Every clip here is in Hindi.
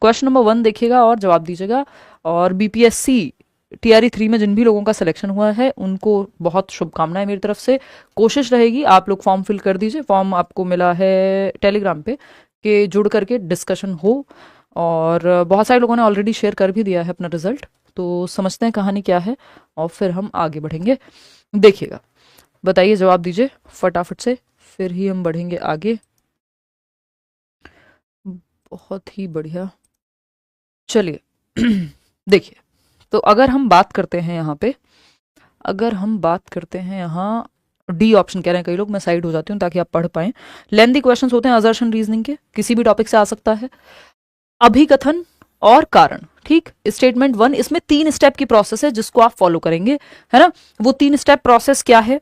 क्वेश्चन नंबर 1 देखिएगा और जवाब दीजिएगा। और बीपीएससी टीआरई 3 में जिन भी लोगों का सिलेक्शन हुआ है उनको बहुत शुभकामनाएं मेरी तरफ से। कोशिश रहेगी आप लोग फॉर्म फिल कर दीजिए, फॉर्म आपको मिला है टेलीग्राम पे, कि जुड़ करके डिस्कशन हो। और बहुत सारे लोगों ने ऑलरेडी शेयर कर भी दिया है अपना रिजल्ट, तो समझते हैं कहानी क्या है और फिर हम आगे बढ़ेंगे। देखिएगा, बताइए, जवाब दीजिए फटाफट से, फिर ही हम बढ़ेंगे आगे। बहुत ही बढ़िया, चलिए देखिए, तो अगर हम बात करते हैं यहाँ पे, अगर हम बात करते हैं यहाँ, डी ऑप्शन कह रहे हैं कई लोग, मैं साइड हो जाती हूँ ताकि आप पढ़ पाएं। लेंथी क्वेश्चंस होते हैं असर्शन रीजनिंग के, किसी भी टॉपिक से आ सकता है। अभिकथन और कारण, ठीक। स्टेटमेंट 1, इसमें 3 स्टेप की प्रोसेस है जिसको आप फॉलो करेंगे, है ना। वो 3 स्टेप प्रोसेस क्या है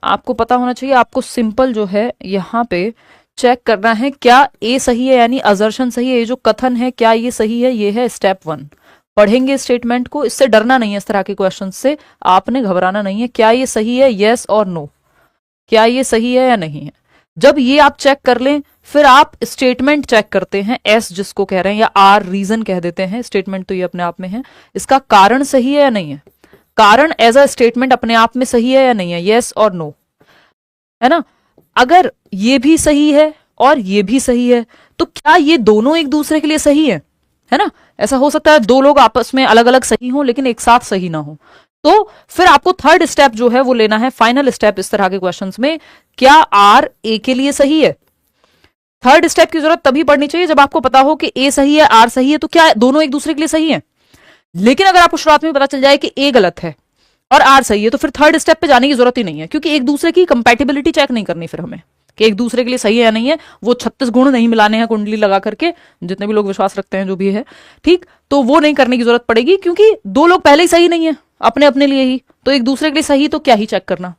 आपको पता होना चाहिए। आपको सिंपल जो है यहाँ पे चेक करना है क्या ए सही है, यानी असर्शन सही है, ये जो कथन है क्या ये सही है, ये है स्टेप 1। पढ़ेंगे स्टेटमेंट को, इससे डरना नहीं है, इस तरह के क्वेश्चन से आपने घबराना नहीं है। क्या ये सही है, येस और नो, क्या ये सही है या नहीं है। जब ये आप चेक कर लें, फिर आप स्टेटमेंट चेक करते हैं, एस जिसको कह रहे हैं, या आर रीजन कह देते हैं। स्टेटमेंट तो ये अपने आप में है, इसका कारण सही है या नहीं है, कारण एज अ स्टेटमेंट अपने आप में सही है या नहीं है, येस और नो, है ना। अगर ये भी सही है और ये भी सही है, तो क्या ये दोनों एक दूसरे के लिए सही है ना। ऐसा हो सकता है दो लोग आपस में अलग अलग सही हों लेकिन एक साथ सही ना हो। तो फिर आपको थर्ड स्टेप जो है वो लेना है, फाइनल स्टेप इस तरह के क्वेश्चंस में, क्या आर ए के लिए सही है। थर्ड स्टेप की जरूरत तभी पड़नी चाहिए जब आपको पता हो कि ए सही है, आर सही है, तो क्या दोनों एक दूसरे के लिए सही है। लेकिन अगर आपको शुरुआत में पता चल जाए कि ए गलत है और आर सही है, तो फिर थर्ड स्टेप पे जाने की जरूरत ही नहीं है, क्योंकि एक दूसरे की कंपैटिबिलिटी चेक नहीं करनी फिर हमें, कि एक दूसरे के लिए सही है या नहीं है। वो 36 गुण नहीं मिलाने हैं कुंडली लगा करके, जितने भी लोग विश्वास रखते हैं जो भी है, ठीक। तो वो नहीं करने की जरूरत पड़ेगी, क्योंकि दो लोग पहले ही सही नहीं है अपने अपने लिए ही, तो एक दूसरे के लिए सही तो क्या ही चेक करना,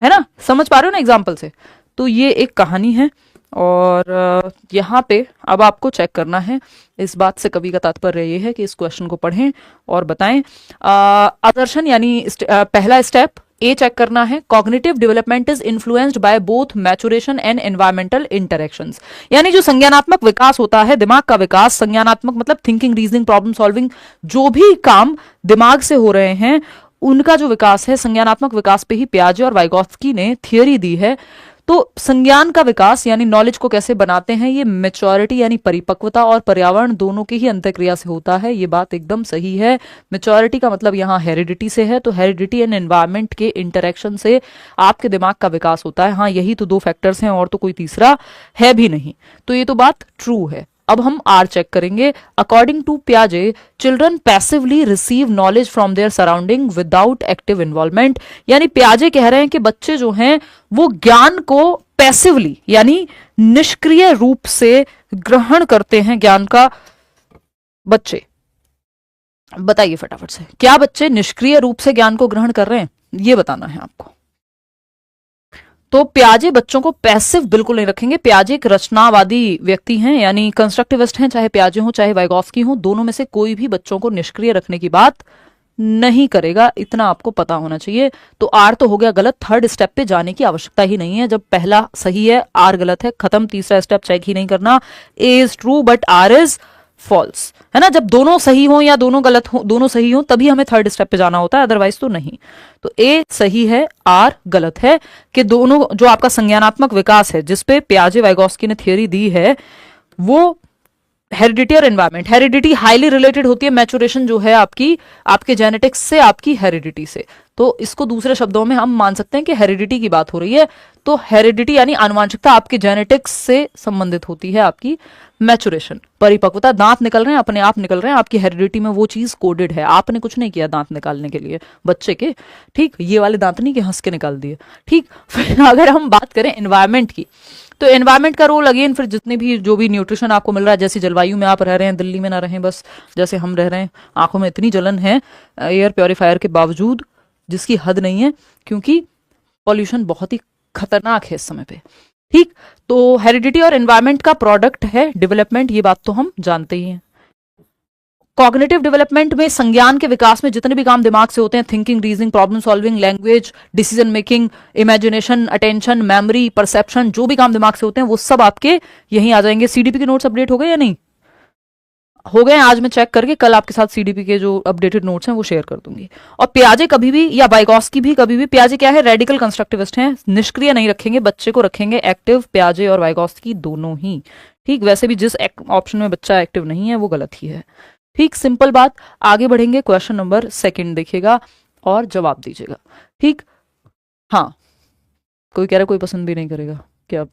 है ना। समझ पा रहे हो ना एग्जाम्पल से। तो ये एक कहानी है, और यहाँ पे अब आपको चेक करना है। इस बात से कवि का तात्पर्य ये है कि इस क्वेश्चन को पढ़ें और बताएं। आदर्शन यानी पहला स्टेप ए चेक करना है, cognitive development is influenced by both maturation and environmental interactions. यानी जो संज्ञानात्मक विकास होता है, दिमाग का विकास, संज्ञानात्मक मतलब थिंकिंग, रीजनिंग, प्रॉब्लम सॉल्विंग, जो भी काम दिमाग से हो रहे हैं उनका जो विकास है, संज्ञानात्मक विकास पे ही पियाजे और वाइगोत्स्की ने थियोरी दी है। तो संज्ञान का विकास यानी नॉलेज को कैसे बनाते हैं, ये मेच्योरिटी यानी परिपक्वता और पर्यावरण दोनों की ही अंतःक्रिया से होता है। ये बात एकदम सही है। मेच्योरिटी का मतलब यहाँ हेरिडिटी से है, तो हेरिडिटी एंड एनवायरमेंट के इंटरेक्शन से आपके दिमाग का विकास होता है। हाँ, यही तो 2 फैक्टर्स हैं और तो कोई तीसरा है भी नहीं। तो ये तो बात ट्रू है। अब हम आर चेक करेंगे। अकॉर्डिंग टू पियाजे, children passively receive knowledge from their surrounding without active involvement. यानी पियाजे कह रहे हैं कि बच्चे जो हैं वो ज्ञान को पैसिवली यानी निष्क्रिय रूप से ग्रहण करते हैं ज्ञान का। बच्चे बताइए फटाफट से, क्या बच्चे निष्क्रिय रूप से ज्ञान को ग्रहण कर रहे हैं, ये बताना है आपको। तो पियाजे बच्चों को पैसिव बिल्कुल नहीं रखेंगे। पियाजे एक रचनावादी व्यक्ति हैं, यानी कंस्ट्रक्टिविस्ट हैं, चाहे पियाजे हो चाहे वाइगोत्स्की हो, दोनों में से कोई भी बच्चों को निष्क्रिय रखने की बात नहीं करेगा, इतना आपको पता होना चाहिए। तो आर तो हो गया गलत, थर्ड स्टेप पे जाने की आवश्यकता ही नहीं है। जब पहला सही है, आर गलत है, खत्म, तीसरा स्टेप चेक ही नहीं करना। A is true but R is false, है ना। जब दोनों सही हो या दोनों गलत हो, दोनों सही हो, तभी हमें थर्ड स्टेप पे जाना होता है, अदरवाइज तो नहीं। तो ए सही है, आर गलत है, कि दोनों जो आपका संज्ञानात्मक विकास है जिसपे पियाजे वाइगोत्स्की ने थियोरी दी है, वो हेरिडिटी और एनवायरमेंट, हेरिडिटी हाईली रिलेटेड होती है, मैचुरेशन जो है आपकी आपके जेनेटिक्स से, आपकी हेरिडिटी से। तो इसको दूसरे शब्दों में हम मान सकते हैं कि हेरिडिटी की बात हो रही है। तो हेरिडिटी यानी आनुवांशिकता आपके जेनेटिक्स से संबंधित होती है। आपकी मैचुरेशन, परिपक्वता, दांत निकल रहे हैं, अपने आप निकल रहे हैं, आपकी हेरिडिटी में वो चीज कोडेड है, आपने कुछ नहीं किया दांत निकालने के लिए बच्चे के, ठीक। ये वाले दांत नहीं कि हंस के निकाल दिए, ठीक। फिर अगर हम बात करें एनवायरमेंट की, तो एनवायरमेंट का रोल अगेन फिर जितने भी जो भी न्यूट्रिशन आपको मिल रहा है, जैसी जलवायु में आप रह रहे हैं, दिल्ली में ना रहें बस जैसे हम रह रहे हैं, आंखों में इतनी जलन है एयर प्योरीफायर के बावजूद जिसकी हद नहीं है, क्योंकि पॉल्यूशन बहुत ही खतरनाक है इस समय पे, ठीक। तो हेरिडिटी और एनवायरमेंट का प्रोडक्ट है डेवलपमेंट, ये बात तो हम जानते ही हैं। कॉग्निटिव डेवलपमेंट में, संज्ञान के विकास में जितने भी काम दिमाग से होते हैं, thinking, reasoning, problem solving, language, decision making, imagination, attention, memory, perception, जो भी काम दिमाग से होते हैं वो सब आपके यहीं आ जाएंगे। सीडीपी के नोट्स अपडेट हो गए या नहीं? हो गए आज मैं चेक करके कल आपके साथ सीडीपी के जो अपडेटेड नोट्स हैं वो शेयर कर दूंगी। और पियाजे कभी भी या वाइगॉस्की भी कभी भी, पियाजे क्या है, रेडिकल कंस्ट्रक्टिविस्ट हैं, निष्क्रिय नहीं रखेंगे, बच्चे को रखेंगे एक्टिव, पियाजे और वाइगॉस्की दोनों ही। ठीक, वैसे भी जिस ऑप्शन में बच्चा एक्टिव नहीं है वो गलत ही है। ठीक, सिंपल बात। आगे बढ़ेंगे, क्वेश्चन नंबर 2 देखिएगा और जवाब दीजिएगा। ठीक, हाँ, कोई कह रहा है कोई पसंद भी नहीं करेगा क्या?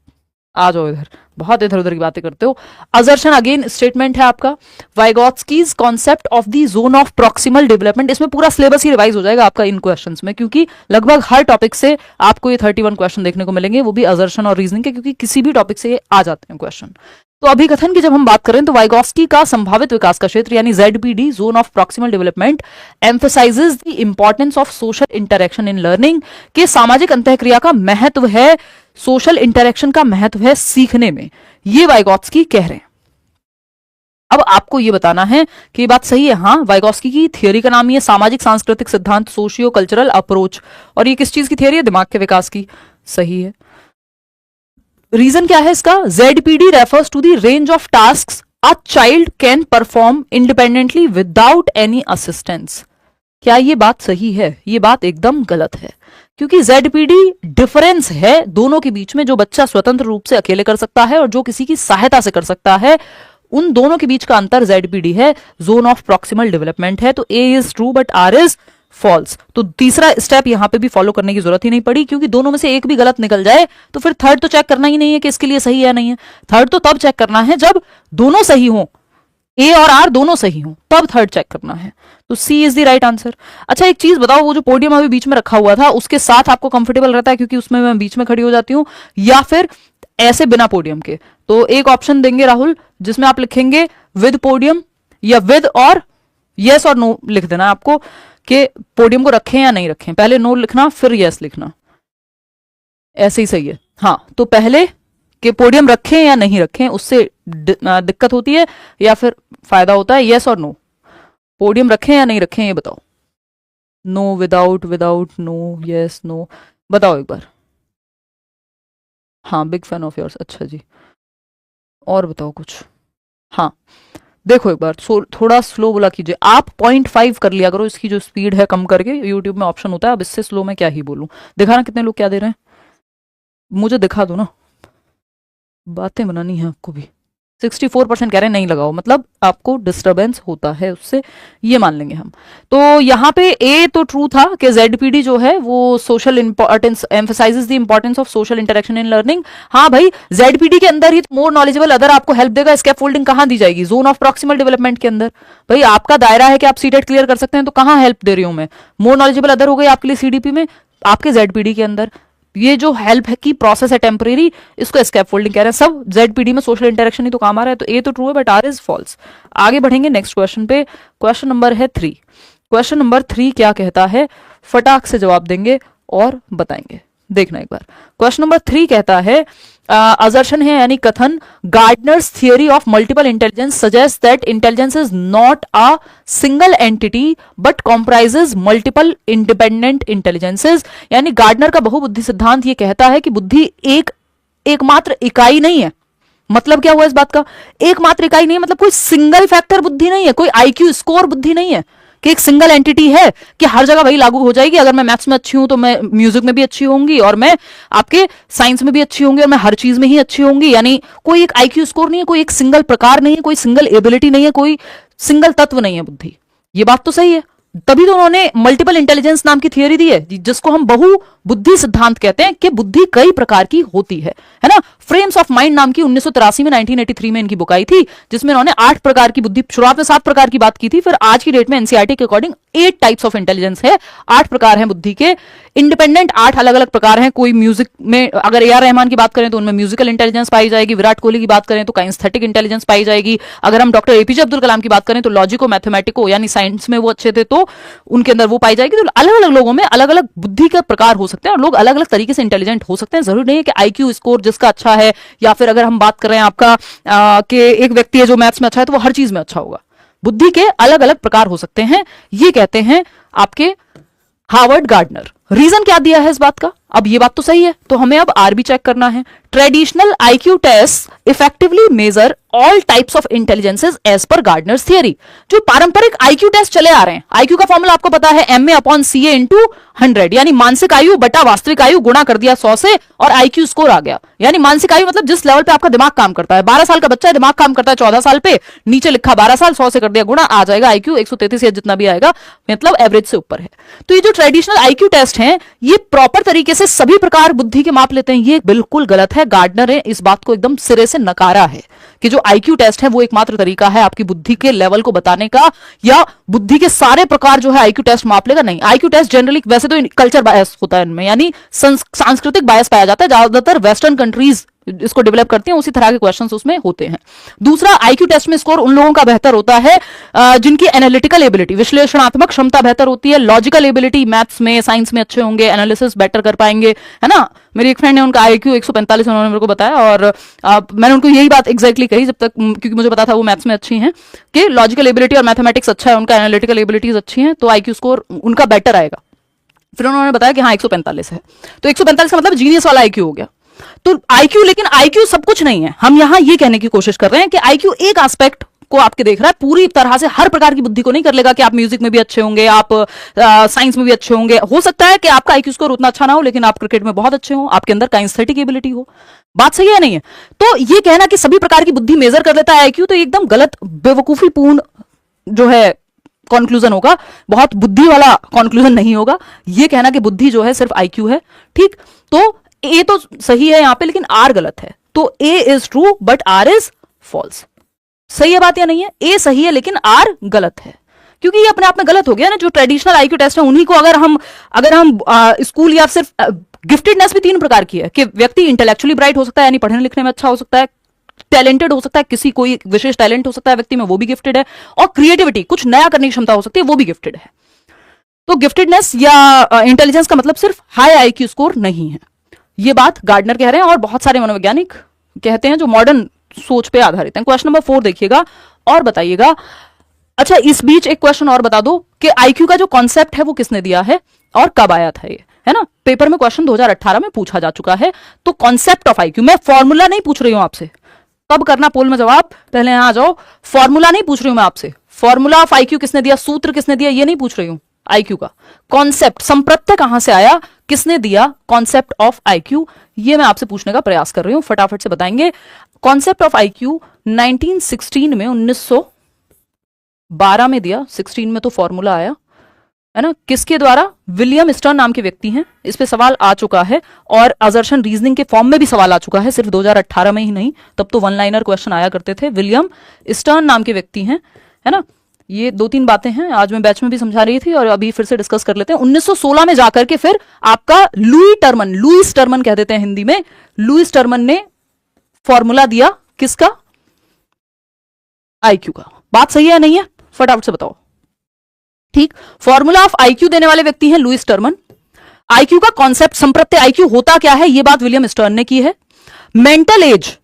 आ जाओ इधर, बहुत इधर उधर की बातें करते हो। असर्शन अगेन स्टेटमेंट है आपका, Vygotsky's concept of the zone of proximal development. इसमें पूरा सिलेबस ही रिवाइज हो जाएगा आपका इन क्वेश्चंस में, क्योंकि लगभग हर टॉपिक से आपको ये 31 क्वेश्चन देखने को मिलेंगे, वो भी असर्शन और रीजनिंग के, क्योंकि किसी भी टॉपिक से ये आ जाते हैं क्वेश्चन। तो अभिकथन की जब हम बात करें तो वाइगॉत्स्की का संभावित विकास का क्षेत्र यानी ZPD, zone of proximal development, emphasises the importance of social interaction in learning, के सामाजिक अंतःक्रिया का महत्व है, सोशल इंटरेक्शन का महत्व है सीखने में, ये वाइगॉत्स्की कह रहे हैं। अब आपको ये बताना है कि ये बात सही है। हाँ, वाइगॉत्स्की की थियोरी का नाम ही है सामाजिक सांस्कृतिक सिद्धांत, सोशियो कल्चरल अप्रोच, और ये किस चीज की थियोरी है? दिमाग के विकास की। सही है। रीजन क्या है इसका? ZPD refers to the range of tasks a child can perform independently without any assistance. क्या ये बात सही है? ये बात एकदम गलत है, क्योंकि ZPD डिफरेंस है दोनों के बीच में, जो बच्चा स्वतंत्र रूप से अकेले कर सकता है और जो किसी की सहायता से कर सकता है, उन दोनों के बीच का अंतर ZPD है, जोन ऑफ प्रॉक्सिमल डेवलपमेंट है। तो A is true but R is false. तो तीसरा स्टेप यहां पे भी फॉलो करने की जरूरत ही नहीं पड़ी, क्योंकि दोनों में से एक भी गलत निकल जाए तो फिर थर्ड तो चेक करना ही नहीं है कि इसके लिए सही है नहीं है। थर्ड तो तब चेक करना है जब दोनों सही हो, A और R दोनों सही हो, तब थर्ड चेक करना है। तो C is the right answer. अच्छा, एक चीज बताओ, वो जो पोडियम अभी बीच में रखा हुआ था उसके साथ आपको कंफर्टेबल रहता है क्योंकि उसमें मैं बीच में खड़ी हो जाती हूं, या फिर ऐसे बिना पोडियम के? तो एक ऑप्शन देंगे राहुल जिसमें आप लिखेंगे विद पोडियम, या विद और यस और नो लिख देना आपको कि पोडियम को रखें या नहीं रखें। पहले नो लिखना फिर यस लिखना, ऐसे ही सही है। हाँ, तो पहले कि पोडियम रखें या नहीं रखें, उससे दिक्कत होती है या फिर फायदा होता है? यस और नो, पोडियम रखें या नहीं रखें ये बताओ। No, without, without, no, yes, no, बताओ एक बार। हाँ, बिग फैन ऑफ योर्स, अच्छा जी। और बताओ कुछ। हाँ, देखो एक बार थोड़ा स्लो बोला कीजिए। आप 0.5 कर लिया करो, इसकी जो स्पीड है कम करके, यूट्यूब में ऑप्शन होता है। अब इससे स्लो में क्या ही बोलूं, दिखाना कितने लोग क्या दे रहे हैं, मुझे दिखा दो ना, बातें बनानी है आपको भी। 64% कह रहे हैं नहीं लगाओ, मतलब आपको डिस्टरबेंस होता है उससे, ये मान लेंगे हम। तो यहाँ पे ए तो ट्रू था कि ZPD जो है वो social importance, emphasises the importance of social interaction in learning. हाँ भाई, ZPD के अंदर ही मोर नॉलेजेबल अदर आपको हेल्प देगा। स्कैफोल्डिंग कहाँ दी जाएगी? जोन ऑफ प्रॉक्सिमल डेवलपमेंट के अंदर। भाई आपका दायरा है कि आप सीटेट क्लियर कर सकते हैं, तो कहाँ हेल्प दे रही हूं मैं? मोर नॉलेजेबल अदर हो गई आपके लिए CDP में, आपके ZPD के अंदर। ये जो हेल्प है की प्रोसेस है टेम्परेरी, इसको स्कैफोल्डिंग कह रहे हैं। सब ZPD में सोशल इंटरेक्शन ही तो काम आ रहा है। तो ए तो ट्रू है बट R इज फॉल्स। आगे बढ़ेंगे नेक्स्ट क्वेश्चन पे। क्वेश्चन नंबर है 3। क्वेश्चन नंबर 3 क्या कहता है, फटाक से जवाब देंगे और बताएंगे, देखना एक बार। क्वेश्चन नंबर 3 कहता है, असर्शन है यानी कथन, Gardner's theory of multiple intelligence suggest that intelligence is not a single entity but comprises multiple independent intelligences. यानी गार्डनर का बहुबुद्धि सिद्धांत ये कहता है कि बुद्धि एकमात्र इकाई नहीं है। मतलब क्या हुआ इस बात का? एकमात्र इकाई नहीं है, मतलब कोई सिंगल फैक्टर बुद्धि नहीं है, कोई IQ स्कोर बुद्धि नहीं है कि एक सिंगल एंटिटी है कि हर जगह वही लागू हो जाएगी। अगर मैं मैथ्स में अच्छी हूं तो मैं म्यूजिक में भी अच्छी होंगी, और मैं आपके साइंस में भी अच्छी होंगी, और मैं हर चीज में ही अच्छी होंगी। यानी कोई एक IQ स्कोर नहीं है, कोई एक सिंगल प्रकार नहीं है, कोई सिंगल एबिलिटी नहीं है, कोई सिंगल तत्व नहीं है बुद्धि। ये बात तो सही है, तभी तो उन्होंने मल्टीपल इंटेलिजेंस नाम की थियरी दी है, जिसको हम बहुबुद्धि सिद्धांत कहते हैं कि बुद्धि कई प्रकार की होती है ना। फ्रेम्स ऑफ माइंड नाम की 1983 में 1983 में इनकी बुक आई थी, जिसमें उन्होंने 8 प्रकार की बुद्धि, शुरुआत में 7 प्रकार की बात की थी, फिर आज की डेट में NCERT के अकॉर्डिंग 8 टाइप्स ऑफ इंटेलिजेंस है, 8 प्रकार हैं बुद्धि के। इंडिपेंडेंट 8 अलग अलग प्रकार हैं। कोई म्यूजिक में अगर AR रहमान की बात करें तो उनमें म्यूजिकल इंटेलिजेंस पाई जाएगी, विराट कोहली की बात करें तो काइंस्थेटिक इंटेलिजेंस पाई जाएगी, अगर हम डॉक्टर APJ अब्दुल कलाम की बात करें तो लॉजिको मैथमेटिको यानी साइंस में वो अच्छे थे तो उनके अंदर वो पाई जाएगी। तो अलग अलग लोगों में अलग अलग बुद्धि का प्रकार हो सकते हैं, और लोग अलग अलग तरीके से इंटेलिजेंट हो सकते हैं। जरूरी नहीं है कि IQ स्कोर जिसका अच्छा है, या फिर अगर हम बात कर रहे हैं आपका कि एक व्यक्ति है जो मैथ्स में अच्छा है तो वो हर चीज में अच्छा होगा। बुद्धि के अलग अलग प्रकार हो सकते हैं, ये कहते हैं आपके हार्वर्ड गार्डनर। रीजन क्या दिया है इस बात का? अब ये बात तो सही है, तो हमें अब आर भी चेक करना है। Traditional IQ test effectively measure all types of intelligences as per Gardner's theory. जो पारंपरिक आईक्यू टेस्ट चले आ रहे हैं, आईक्यू का फॉर्मूला आपको पता है MA/CA इंटू 100, यानी मानसिक आयु बटा वास्तविक आयु गुणा कर दिया 100 से और आईक्यू स्कोर आ गया। यानी मानसिक आयु मतलब जिस लेवल पे आपका दिमाग काम करता है, 12 साल का बच्चा है, दिमाग काम करता है 14 साल पे, नीचे लिखा 12 साल, 100 से कर दिया गुणा, आ जाएगा आईक्यू 133 या जितना भी आएगा, मतलब एवरेज से ऊपर है। तो ये जो ट्रेडिशनल आईक्यू टेस्ट हैं, ये प्रॉपर तरीके से सभी प्रकार बुद्धि के माप लेते हैं, ये बिल्कुल गलत है। गार्डनर ने इस बात को एकदम सिरे से नकारा है कि जो आईक्यू टेस्ट है वो एकमात्र तरीका है आपकी बुद्धि के लेवल को बताने का, या बुद्धि के सारे प्रकार जो है आईक्यू टेस्ट माप लेगा। नहीं, आईक्यू टेस्ट जनरली वैसे तो कल्चर बायस होता है इनमें, यानी सांस्कृतिक बायस पाया जाता है, ज्यादातर वेस्टर्न कंट्रीज इसको डेवलप करते हैं, उसी तरह के क्वेश्चंस उसमें होते हैं। दूसरा, आईक्यू टेस्ट में स्कोर उन लोगों का बेहतर होता है जिनकी एनालिटिकल एबिलिटी, विश्लेषणात्मक क्षमता बेहतर होती है। लॉजिकल एबिलिटी, मैथ्स में साइंस में अच्छे होंगे, एनालिसिस बेटर कर पाएंगे, है ना। मेरी एक फ्रेंड ने, उनका आईक्यू 145 उन्होंने मेरे को बताया, और मैंने उनको यही बात एग्जैक्टली कही जब तक, क्योंकि मुझे पता था वो मैथ्स में अच्छी हैं, कि लॉजिकल एबिलिटी और मैथमेटिक्स अच्छा है उनका, एनालिटिकल एबिलिटीज अच्छी हैं, तो आईक्यू स्कोर उनका बेटर आएगा। फिर उन्होंने बताया कि हाँ 145 है, तो 145 का मतलब जीनियस वाला आईक्यू हो गया। तो आईक्यू, लेकिन आईक्यू सब कुछ नहीं है। हम यहां ये कहने की कोशिश कर रहे हैं कि आईक्यू एक एस्पेक्ट को आपके देख रहा है, पूरी तरह से हर प्रकार की बुद्धि को नहीं कर लेगा कि आप म्यूजिक में भी अच्छे होंगे, आप साइंस में भी अच्छे होंगे। हो सकता है कि आपका आईक्यू स्कोर उतना अच्छा ना हो, लेकिन आप क्रिकेट में बहुत अच्छे हो, आपके अंदर काइनेस्थेटिक एबिलिटी हो। बात सही है नहीं है? तो ये कहना कि सभी प्रकार की बुद्धि मेजर कर लेता है आईक्यू, तो एकदम गलत, बेवकूफीपूर्ण जो है कंक्लूजन होगा, बहुत बुद्धि वाला कंक्लूजन नहीं होगा ये कहना कि बुद्धि जो है सिर्फ आईक्यू है। ठीक, तो ए तो सही है यहां पे, लेकिन आर गलत है। तो A is true but R is false. सही है बात या नहीं है? ए सही है लेकिन आर गलत है, क्योंकि ये अपने आप में गलत हो गया ना। जो ट्रेडिशनल आईक्यू टेस्ट है उन्हीं को अगर हम स्कूल, या सिर्फ गिफ्टेडनेस भी 3 प्रकार की है कि व्यक्ति इंटेलेक्चुअली ब्राइट हो सकता है, यानी पढ़ने लिखने में अच्छा हो सकता है, टैलेंटेड हो सकता है, किसी कोई विशेष टैलेंट हो सकता है व्यक्ति में, वो भी गिफ्टेड है, और क्रिएटिविटी, कुछ नया करने की क्षमता हो सकती है, वो भी गिफ्टेड है। तो गिफ्टेडनेस या इंटेलिजेंस का मतलब सिर्फ हाई आईक्यू स्कोर नहीं है। ये बात गार्डनर कह रहे हैं और बहुत सारे मनोवैज्ञानिक कहते हैं जो मॉडर्न सोच पे आधारित हैं। क्वेश्चन नंबर 4 देखिएगा और बताइएगा। अच्छा, इस बीच एक क्वेश्चन और बता दो कि आईक्यू का जो कॉन्सेप्ट है वो किसने दिया है और कब आया था ये, है ना। पेपर में क्वेश्चन 2018 में पूछा जा चुका है। तो कॉन्सेप्ट ऑफ आईक्यू, मैं फॉर्मूला नहीं पूछ रही हूं आपसे, कब करना पोल में जवाब, पहले यहां आ जाओ। फॉर्मूला नहीं पूछ रही हूं मैं आपसे, फॉर्मूला ऑफ आईक्यू किसने दिया, सूत्र किसने दिया, ये नहीं पूछ रही हूं। आईक्यू का कॉन्सेप्ट, संप्रत्यय कहां से आया, किसने दिया कॉन्सेप्ट ऑफ आईक्यू, ये मैं आपसे पूछने का प्रयास कर रही हूं। फटाफट से बताएंगे। कॉन्सेप्ट ऑफ आईक्यू 1916 में, 1912 में दिया, 16 में तो फॉर्मूला आया, है ना। किसके द्वारा? विलियम स्टर्न नाम के व्यक्ति हैं। इस पे सवाल आ चुका है और असर्शन रीजनिंग के फॉर्म में भी सवाल आ चुका है, सिर्फ 2018 में ही नहीं, तब तो 1 लाइनर क्वेश्चन आया करते थे। विलियम स्टर्न नाम के व्यक्ति हैं, है ना। ये 2-3 बातें हैं, आज मैं बैच में भी समझा रही थी और अभी फिर से डिस्कस कर लेते हैं। 1916 में जाकर के फिर आपका लुईस टर्मन कह देते हैं हिंदी में, लुईस टर्मन ने फॉर्मूला दिया किसका? आईक्यू का। बात सही है नहीं है? फटाफट से बताओ। ठीक, फॉर्मूला ऑफ आईक्यू देने वाले व्यक्ति हैं लुईस टर्मन। आईक्यू का कॉन्सेप्ट, संप्रत्यय आईक्यू होता क्या है, यह बात विलियम स्टर्न ने की है। मेंटल एज,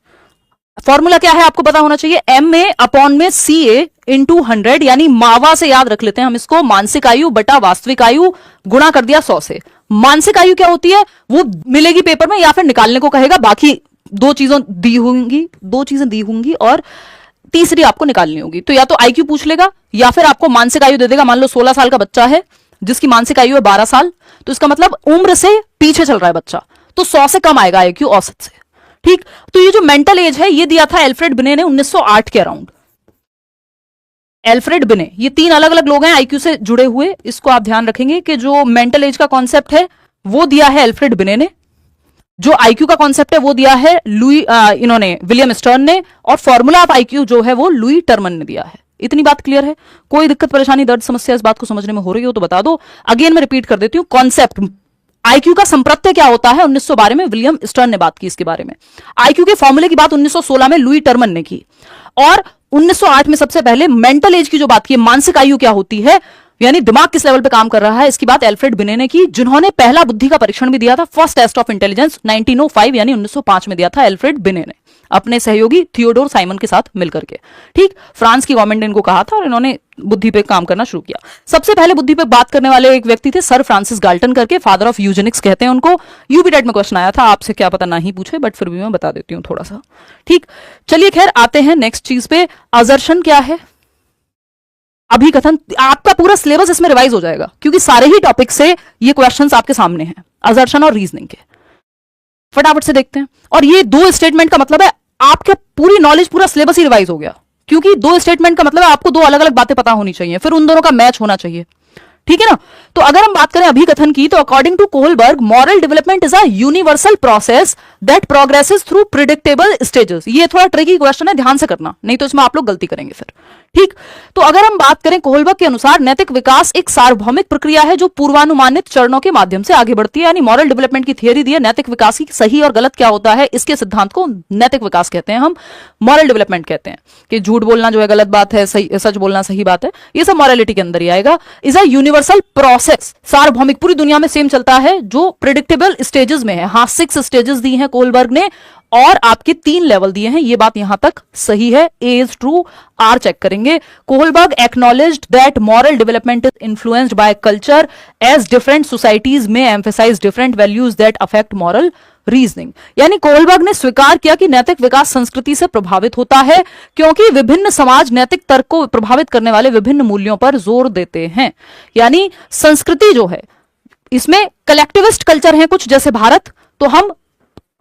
फॉर्मूला क्या है आपको पता होना चाहिए, MA/CA इंटू 100, यानी मावा से याद रख लेते हैं हम इसको, मानसिक आयु बटा वास्तविक आयु गुणा कर दिया 100 से। मानसिक आयु क्या होती है वो मिलेगी पेपर में, या फिर निकालने को कहेगा, बाकी 2 चीजें दी होंगी और तीसरी आपको निकालनी होगी। तो या तो आईक्यू पूछ लेगा या फिर आपको मानसिक आयु दे देगा। मान लो 16 साल का बच्चा है जिसकी मानसिक आयु है 12 साल, तो इसका मतलब उम्र से पीछे चल रहा है बच्चा, तो 100 से कम आएगा आईक्यू औसत से। ठीक, तो ये जो मेंटल एज है ये दिया था एल्फ्रेड बिने ने 1908 के अराउंड। एल्फ्रेड बिने, ये 3 अलग अलग लोग हैं आईक्यू से जुड़े हुए, इसको आप ध्यान रखेंगे कि जो मेंटल एज का कॉन्सेप्ट है वो दिया है एल्फ्रेड बिने ने, जो आईक्यू का कॉन्सेप्ट है वो दिया है इन्होंने विलियम स्टर्न ने, और फॉर्मूला ऑफ आईक्यू जो है वो लुई टर्मन ने दिया है। इतनी बात क्लियर है? कोई दिक्कत परेशानी दर्द समस्या इस बात को समझने में हो रही हो तो बता दो। अगेन मैं रिपीट कर देती हूं, कॉन्सेप्ट आईक्यू का संप्रत्यय क्या होता है 1912 में विलियम स्टर्न ने बात की इसके बारे में। आईक्यू के फॉर्मूले की बात 1916 में लुई टर्मन ने की, और 1908 में सबसे पहले मेंटल एज की जो बात की, मानसिक आयु क्या होती है, यानी दिमाग किस लेवल पे काम कर रहा है, इसकी बात एल्फ्रेड बिने ने की, जिन्होंने पहला बुद्धि का परीक्षण भी दिया था, फर्स्ट टेस्ट ऑफ इंटेलिजेंस 1905 यानी 1905 में दिया था एल्फ्रेड बिने ने। अपने सहयोगी थियोडोर साइमन के साथ मिलकर के। ठीक, फ्रांस की गवर्नमेंट ने इनको कहा था और इन्होंने बुद्धि पे काम करना शुरू किया। सबसे पहले बुद्धि पे बात करने वाले एक व्यक्ति थे सर फ्रांसिस गाल्टन करके, फादर ऑफ यूजेनिक्स कहते हैं उनको। यूपी टेट में क्वेश्चन आया था, आपसे क्या पता ना ही पूछे, बट फिर भी मैं बता देती हूं थोड़ा सा। ठीक, चलिए खैर आते हैं नेक्स्ट चीज पे। असर्शन क्या है? अभिकथन। आपका पूरा सिलेबस इसमें रिवाइज हो जाएगा क्योंकि सारे ही टॉपिक से ये क्वेश्चंस आपके सामने हैं, असर्शन और रीजनिंग के। फटाफट से देखते हैं। और ये दो स्टेटमेंट का मतलब है आपके पूरी नॉलेज, पूरा सिलेबस ही रिवाइज हो गया, क्योंकि दो स्टेटमेंट का मतलब है आपको दो अलग अलग बातें पता होनी चाहिए, फिर उन दोनों का मैच होना चाहिए। ठीक है ना? तो अगर हम बात करें अभिकथन की, तो according to Kohlberg moral development is a universal process that progresses through predictable stages. ये थोड़ा ट्रिकी क्वेश्चन है, ध्यान से करना, नहीं तो इसमें आप लोग गलती करेंगे फिर। ठीक, तो अगर हम बात करें कोहलबर्ग के अनुसार नैतिक विकास एक सार्वभौमिक प्रक्रिया है जो पूर्वानुमानित चरणों के माध्यम से आगे बढ़ती है। यानी मॉरल डेवलपमेंट की थियरी दी है, नैतिक विकास की सही और गलत क्या होता है, इसके सिद्धांत को नैतिक विकास कहते हैं, हम मॉरल डेवलपमेंट कहते हैं कि झूठ बोलना जो है गलत बात है, सही सच बोलना सही बात है, ये सब मॉरलिटी के अंदर ही आएगा। इज अ यूनिवर्सल प्रोसेस, सार्वभौमिक, पूरी दुनिया में सेम चलता है, जो प्रिडिक्टेबल स्टेजेस में है। हाँ, 6 स्टेजेस दी हैं कोहलबर्ग ने और आपके 3 लेवल दिए हैं, ये बात यहां तक सही है। A is true, R check करेंगे। Kohlberg acknowledged that moral development is influenced by culture as different societies में emphasise different values that affect moral reasoning. यानी कोहलबर्ग ने स्वीकार किया कि नैतिक विकास संस्कृति से प्रभावित होता है क्योंकि विभिन्न समाज नैतिक तर्क को प्रभावित करने वाले विभिन्न मूल्यों पर जोर देते हैं। यानी संस्कृति जो है, इसमें कलेक्टिविस्ट कल्चर है कुछ, जैसे भारत, तो हम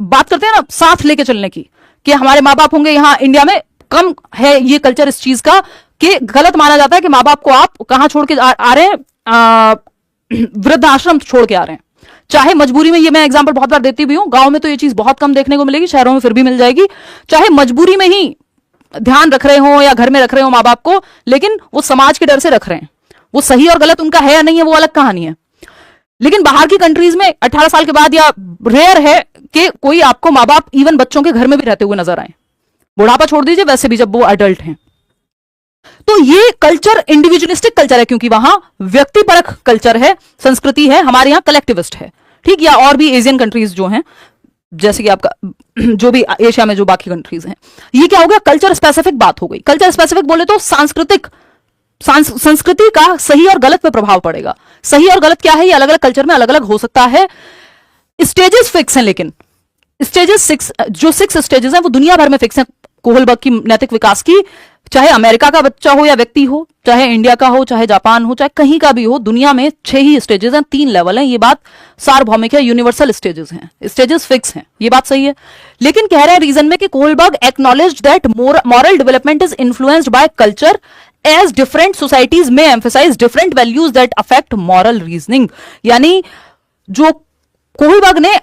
बात करते हैं ना साथ लेके चलने की, कि हमारे माँ बाप होंगे, यहां इंडिया में कम है ये कल्चर इस चीज का कि गलत माना जाता है कि माँ बाप को आप कहां छोड़ के आ रहे हैं, वृद्धाश्रम छोड़ के आ रहे हैं, चाहे मजबूरी में। ये मैं एग्जांपल बहुत बार देती भी हूं, गांव में तो ये चीज बहुत कम देखने को मिलेगी, शहरों में फिर भी मिल जाएगी। चाहे मजबूरी में ही ध्यान रख रहे हो या घर में रख रहे हो माँ बाप को, लेकिन वो समाज के डर से रख रहे हैं। वो सही और गलत उनका है या नहीं है वो अलग कहानी है, लेकिन बाहर की कंट्रीज में 18 साल के बाद या रेयर है कि कोई आपको माँ बाप इवन बच्चों के घर में भी रहते हुए नजर आए, बुढ़ापा छोड़ दीजिए, वैसे भी जब वो अडल्ट हैं। तो ये कल्चर इंडिविजुअलिस्टिक कल्चर है क्योंकि वहां व्यक्तिपरक कल्चर है, संस्कृति है, हमारे यहां कलेक्टिविस्ट है। ठीक, या और भी एशियन कंट्रीज जो हैं, जैसे कि आपका जो भी एशिया में जो बाकी कंट्रीज हैं, ये क्या हो गया, कल्चर स्पेसिफिक बात हो गई। कल्चर स्पेसिफिक बोले तो सांस्कृतिक, संस्कृति का सही और गलत पे प्रभाव पड़ेगा। सही और गलत क्या है, ये अलग अलग कल्चर में अलग अलग हो सकता है। स्टेजेस फिक्स हैं, लेकिन स्टेजेस 6, जो 6 स्टेजेस हैं वो दुनिया भर में फिक्स हैं कोहलबर्ग की नैतिक विकास की। चाहे अमेरिका का बच्चा हो या व्यक्ति हो, चाहे इंडिया का हो, चाहे जापान हो, चाहे कहीं का भी हो, दुनिया में 6 ही स्टेजेस हैं, 3 लेवल हैं। ये बात सार्वभौमिक है, यूनिवर्सल स्टेजेस हैं, स्टेजेस फिक्स हैं, ये बात सही है। लेकिन कह रहे हैं रीजन में कि Kohlberg acknowledged that moral development is influenced by culture as different societies में emphasise different values that affect moral reasoning. यानी जो कोहलबर्ग ने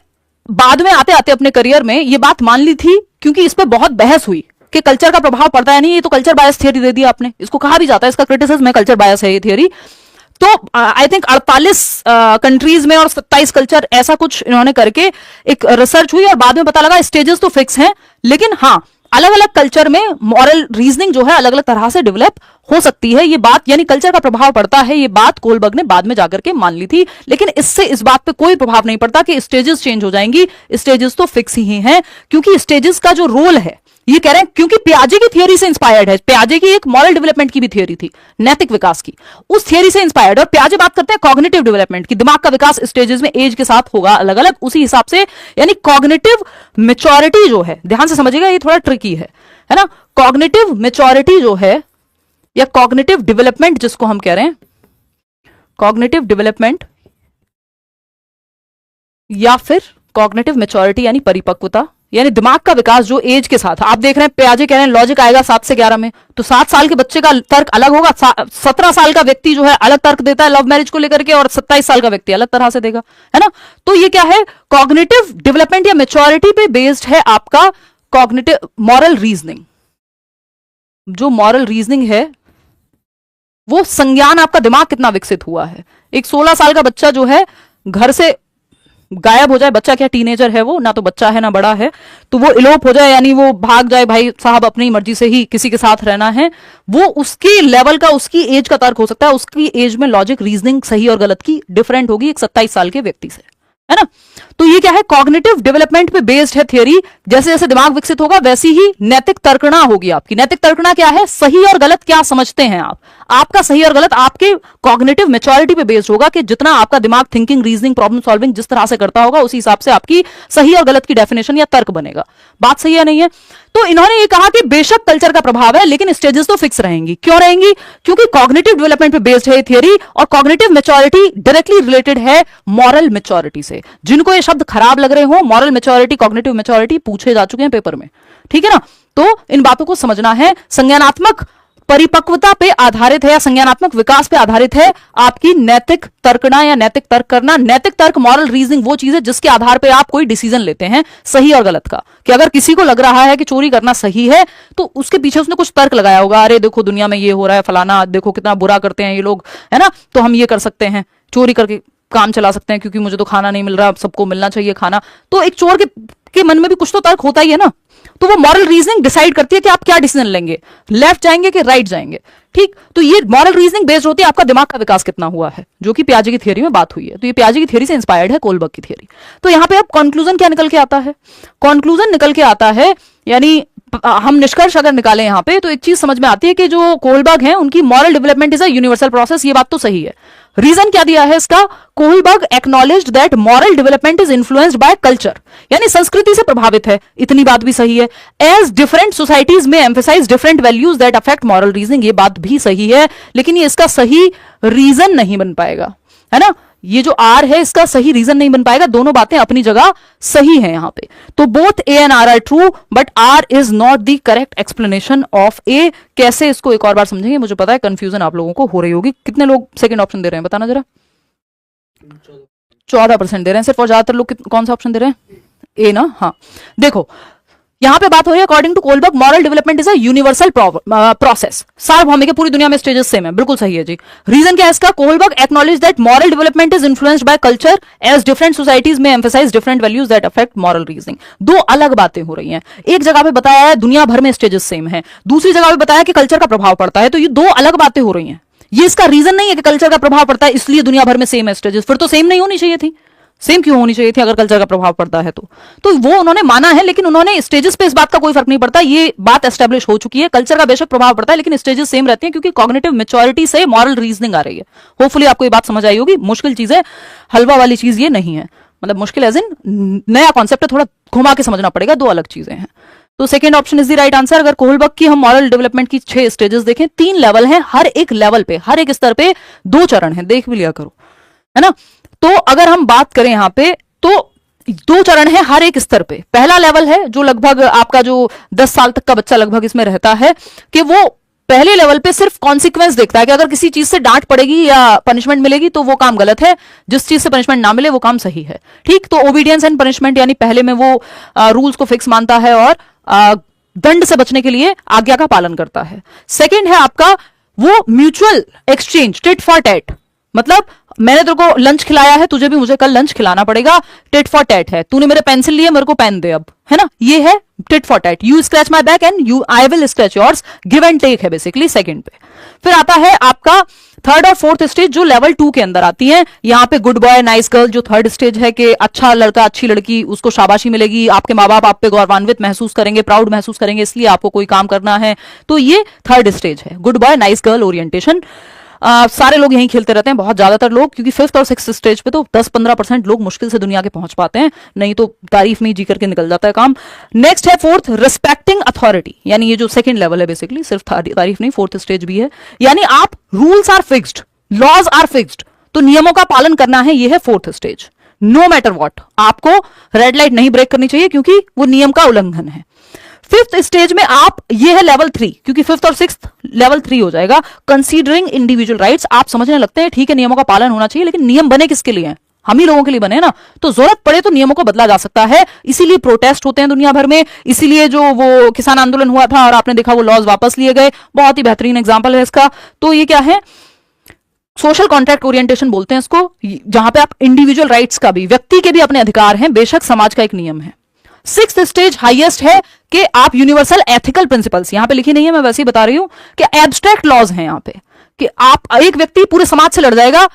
बाद में आते आते अपने करियर में ये बात मान ली थी, क्योंकि इस पर बहुत बहस हुई कि कल्चर का प्रभाव पड़ता है नहीं, ये तो कल्चर बायस थियरी दे दी आपने, इसको कहा भी जाता है, इसका क्रिटिसिज्म है, कल्चर बायस है ये थियरी। तो आई थिंक 48 कंट्रीज में और 27 कल्चर, ऐसा कुछ इन्होंने करके एक रिसर्च हुई और बाद में पता लगा स्टेजेस तो फिक्स हैं, लेकिन हाँ अलग अलग कल्चर में मॉरल रीजनिंग जो है अलग अलग तरह से डेवलप हो सकती है। ये बात यानी कल्चर का प्रभाव पड़ता है, ये बात कोहलबर्ग ने बाद में जाकर के मान ली थी, लेकिन इससे इस बात पे कोई प्रभाव नहीं पड़ता कि स्टेजेस चेंज हो जाएंगी। स्टेजेस तो फिक्स ही हैं, क्योंकि स्टेजेस का जो रोल है, ये कह रहे हैं क्योंकि पियाजे की थियरी से इंस्पायर्ड है। पियाजे की एक मॉरल डेवलपमेंट की भी थियरी थी, नैतिक विकास की, उस थियरी से इंस्पायर्ड। और पियाजे बात करते हैं कॉग्निटिव डेवलपमेंट की, दिमाग का विकास स्टेजेस में एज के साथ होगा अलग अलग, उसी हिसाब से। यानी कॉग्निटिव मेच्योरिटी जो है, ध्यान से समझिएगा, ये थोड़ा ट्रिकी है ना। कॉग्निटिव मेच्योरिटी जो है या कॉग्निटिव डेवलपमेंट जिसको हम कह रहे हैं, कॉग्निटिव डेवलपमेंट या फिर कॉग्निटिव मेच्योरिटी यानी परिपक्वता, यानी दिमाग का विकास जो एज के साथ। आप देख रहे हैं पियाजे कह रहे हैं लॉजिक आएगा 7 से 11 में, तो 7 साल के बच्चे का तर्क अलग होगा, 17 साल का व्यक्ति जो है अलग तर्क देता है लव मैरिज को लेकर के, और 27 साल का व्यक्ति अलग तरह से देगा, है ना। तो ये क्या है, कॉग्निटिव डेवलपमेंट या मेच्योरिटी पे बेस्ड है आपका कॉग्निटिव मॉरल रीजनिंग। जो मॉरल रीजनिंग है वो संज्ञान, आपका दिमाग कितना विकसित हुआ है। एक 16 साल का बच्चा जो है घर से गायब हो जाए, बच्चा क्या टीनेजर है वो, ना तो बच्चा है ना बड़ा है, तो वो इलोप हो जाए यानी वो भाग जाए, भाई साहब अपनी मर्जी से ही किसी के साथ रहना है, वो उसके लेवल का, उसकी एज का तर्क हो सकता है। उसकी एज में लॉजिक रीजनिंग सही और गलत की डिफरेंट होगी एक 27 साल के व्यक्ति से। है ना। तो ये क्या है, कॉग्निटिव डेवलपमेंट पे बेस्ड है थियरी। जैसे जैसे दिमाग विकसित होगा वैसी ही नैतिक तर्कणा होगी आपकी। नैतिक तर्कणा क्या है, सही और गलत क्या समझते हैं आप। आपका सही और गलत आपके कॉग्निटिव मैच्योरिटी पे बेस्ड होगा कि जितना आपका दिमाग थिंकिंग, रीजनिंग, प्रॉब्लम सॉल्विंग जिस तरह से करता होगा उसी हिसाब से आपकी सही और गलत की डेफिनेशन या तर्क बनेगा। बात सही है नहीं है। तो इन्होंने ये कहा कि बेशक कल्चर का प्रभाव है लेकिन स्टेजेस तो फिक्स रहेंगी। क्यों रहेंगी, क्योंकि कॉग्निटिव डेवलपमेंट पे बेस्ड है थियरी और कॉग्निटिव मैच्योरिटी डायरेक्टली रिलेटेड है मॉरल मैच्योरिटी से। जिनको ये शब्द खराब लग रहे हो, मॉरल मैच्योरिटी, कॉग्निटिव मैच्योरिटी पूछे जा चुके हैं पेपर में, ठीक है ना। तो इन बातों को समझना है। संज्ञानात्मक परिपक्वता पे आधारित है या संज्ञानात्मक विकास पे आधारित है आपकी नैतिक तर्कना या नैतिक तर्क करना। नैतिक तर्क, मॉरल रीजनिंग वो चीज है जिसके आधार पे आप कोई डिसीजन लेते हैं सही और गलत का। कि अगर किसी को लग रहा है कि चोरी करना सही है तो उसके पीछे उसने कुछ तर्क लगाया होगा, अरे देखो दुनिया में ये हो रहा है, फलाना देखो कितना बुरा करते हैं ये लोग, है ना, तो हम ये कर सकते हैं, चोरी करके काम चला सकते हैं क्योंकि मुझे तो खाना नहीं मिल रहा, सबको मिलना चाहिए खाना। तो एक चोर के मन में भी कुछ तो तर्क होता ही है ना। तो वो मॉरल रीजनिंग डिसाइड करती है कि आप क्या डिसीजन लेंगे, लेफ्ट जाएंगे कि राइट जाएंगे, ठीक। तो ये मॉरल रीजनिंग बेस्ड होती है आपका दिमाग का विकास कितना हुआ है, जो कि पियाजे की थियरी में बात हुई है। तो ये पियाजे की थियरी से इंस्पायर्ड है, कोलबर्ग की थियरी। तो यहां पे अब कंक्लूजन क्या निकल के आता है, कंक्लूजन निकल के आता है, यानी हम निष्कर्ष अगर निकालें यहां पे तो एक चीज समझ में आती है कि जो कोलबर्ग हैं उनकी moral development is a universal process. ये बात तो सही है। रीजन क्या दिया है इसका, Kohlberg acknowledged that moral development is influenced by culture, यानी संस्कृति से प्रभावित है, इतनी बात भी सही है। एज डिफरेंट सोसाइटीज में emphasise different values that affect moral reasoning, ये बात भी सही है, लेकिन ये इसका सही रीजन नहीं बन पाएगा, है ना। ये जो आर है इसका सही रीजन नहीं बन पाएगा। दोनों बातें अपनी जगह सही हैं यहां पे। तो both A and R true but R is not the correct explanation of A. कैसे, इसको एक और बार समझेंगे। मुझे पता है कंफ्यूजन आप लोगों को हो रही होगी। कितने लोग सेकंड ऑप्शन दे रहे हैं बताना जरा। 14% दे रहे हैं सिर्फ, और ज्यादातर लोग कौन सा ऑप्शन दे रहे हैं, ए ना। हाँ देखो यहां पे बात हो रही है according to Kohlberg moral development is a universal process. सार्वभौमिक है, पूरी दुनिया में स्टेजेस सेम है, बिल्कुल सही है जी। रीजन क्या है इसका, Kohlberg acknowledge that moral development is influenced by culture as different societies में emphasise different values that affect moral reasoning. दो अलग बातें हो रही हैं। एक जगह पे बताया है दुनिया भर में स्टेजेस सेम है, दूसरी जगह पे बताया कि कल्चर का प्रभाव पड़ता है। तो ये दो अलग बातें हो रही हैं। ये इसका रीजन नहीं है कि कल्चर का प्रभाव पड़ता है इसलिए दुनिया भर में सेम है स्टेजेस। फिर तो सेम नहीं होनी चाहिए थी। सेम क्यों होनी चाहिए थी अगर कल्चर का प्रभाव पड़ता है तो वो उन्होंने माना है, लेकिन उन्होंने स्टेजेस पे इस बात का कोई फर्क नहीं पड़ता। ये बात एस्टेब्लिश हो चुकी है। कल्चर का बेशक प्रभाव पड़ता है लेकिन स्टेजेस सेम रहती हैं क्योंकि कॉग्निटिव मैच्योरिटी से मॉरल रीजनिंग आ रही है। होपफुली आपको ये बात समझ आई होगी। मुश्किल चीज है, हलवा वाली चीज ये नहीं है। मतलब मुश्किल एज इन नया कॉन्सेप्ट है, थोड़ा घुमा के समझना पड़ेगा, दो अलग चीजें हैं। तो second option is the right answer. अगर कोहलबर्ग की हम मॉरल डेवलपमेंट की 6 स्टेजेस देखें, 3 लेवल हैं, हर एक लेवल पे, हर एक स्तर पे 2 चरण हैं, देख भी लिया करो, है ना। तो अगर हम बात करें यहां पे तो 2 चरण है हर एक स्तर पे। पहला लेवल है जो लगभग आपका जो 10 साल तक का बच्चा लगभग इसमें रहता है, कि वो पहले लेवल पे सिर्फ कॉन्सिक्वेंस देखता है कि अगर किसी चीज से डांट पड़ेगी या पनिशमेंट मिलेगी तो वो काम गलत है, जिस चीज से पनिशमेंट ना मिले वो काम सही है, ठीक। तो ओबीडियंस एंड पनिशमेंट, यानी पहले में वो रूल्स को फिक्स मानता है और दंड से बचने के लिए आज्ञा का पालन करता है। सेकेंड है आपका वो mutual exchange, tit for TET, मतलब मैंने तेरे को लंच खिलाया है, तुझे भी मुझे कल लंच खिलाना पड़ेगा, टिट फॉर टैट है। तूने मेरे पेंसिल लिए, मेरे को पेन दे अब, है ना, ये है tit for tat. You scratch my back and you I will scratch yours, give and take है बेसिकली सेकंड पे। फिर आता है आपका थर्ड और फोर्थ स्टेज जो लेवल 2 के अंदर आती है। यहां पे गुड बॉय नाइस गर्ल जो थर्ड स्टेज है कि अच्छा लड़का अच्छी लड़की उसको शाबाशी मिलेगी, आपके माँ बाप आप पे गौरवान्वित महसूस करेंगे, प्राउड महसूस करेंगे, इसलिए आपको कोई काम करना है। तो ये थर्ड स्टेज है, good boy nice girl orientation. सारे लोग यहीं खेलते रहते हैं, बहुत ज्यादातर लोग, क्योंकि 5th और 6th स्टेज पे तो 10-15% लोग मुश्किल से दुनिया के पहुंच पाते हैं, नहीं तो तारीफ में ही जी करके निकल जाता है काम। नेक्स्ट है फोर्थ, रिस्पेक्टिंग अथॉरिटी, यानी ये जो सेकंड लेवल है बेसिकली, सिर्फ तारीफ नहीं, फोर्थ स्टेज भी है, यानी आप rules are fixed, laws are fixed, तो नियमों का पालन करना है, ये है fourth stage. No matter what, आपको रेड लाइट नहीं ब्रेक करनी चाहिए क्योंकि वो नियम का उल्लंघन है। 5th स्टेज में आप, ये है लेवल 3, क्योंकि 5th और 6th लेवल 3 हो जाएगा, कंसीडरिंग इंडिविजुअल राइट्स। आप समझने लगते हैं ठीक है नियमों का पालन होना चाहिए, लेकिन नियम बने किसके लिए हैं, हम ही लोगों के लिए बने ना, तो जरूरत पड़े तो नियमों को बदला जा सकता है। इसीलिए प्रोटेस्ट होते हैं दुनिया भर में, इसीलिए जो वो किसान आंदोलन हुआ था और आपने देखा वो लॉज वापस लिए गए, बहुत ही बेहतरीन एग्जाम्पल है इसका। तो ये क्या है, सोशल कॉन्ट्रैक्ट ओरिएंटेशन बोलते हैं इसको, जहां पे आप इंडिविजुअल राइट्स का भी, व्यक्ति के भी अपने अधिकार हैं, बेशक समाज का एक नियम है। 6th स्टेज हाईएस्ट है कि आप यूनिवर्सल एथिकल प्रिंसिपल्स, यहां पे लिखी नहीं है मैं वैसे ही बता रही हूं कि एब्स्ट्रैक्ट लॉज हैं यहां पे, कि आप एक व्यक्ति पूरे समाज से लड़ जाएगा,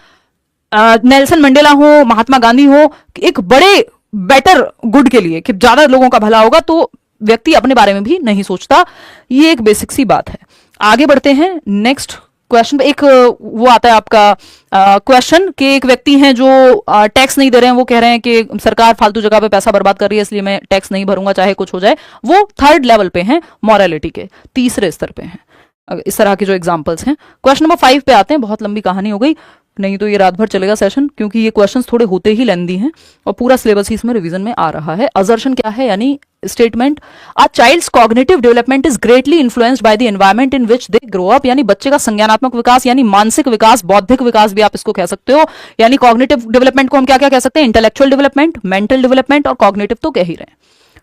नेल्सन मंडेला हो, महात्मा गांधी हो, एक बड़े बेटर गुड के लिए कि ज्यादा लोगों का भला होगा, तो व्यक्ति अपने बारे में भी नहीं सोचता। ये एक बेसिक सी बात है। आगे बढ़ते हैं नेक्स्ट क्वेश्चन पे। एक वो आता है आपका क्वेश्चन कि एक व्यक्ति हैं जो टैक्स नहीं दे रहे हैं, वो कह रहे हैं कि सरकार फालतू जगह पे पैसा बर्बाद कर रही है, इसलिए मैं टैक्स नहीं भरूंगा चाहे कुछ हो जाए। वो थर्ड लेवल पे हैं, मॉरलिटी के तीसरे स्तर पे हैं। इस तरह के जो एग्जांपल्स हैं। क्वेश्चन नंबर 5 पे आते हैं। बहुत लंबी कहानी हो गई, नहीं तो ये रात भर चलेगा सेशन, क्योंकि ये क्वेश्चंस थोड़े होते ही लेंदी हैं और पूरा सिलेबस ही इसमें रिवीजन में आ रहा है। असर्शन क्या है, यानी statement, a child's cognitive development is greatly influenced by the environment in which they grow up, यानी बच्चे का संज्ञानात्मक विकास यानी मानसिक विकास, बौद्धिक विकास भी आप इसको कह सकते हो। यानी कॉग्निटिव डेवलपमेंट को हम क्या क्या कह सकते हैं, इंटेलेक्चुअल डेवलपमेंट, मेंटल डेवलपमेंट और कॉग्निटिव तो कह ही रहे हैं,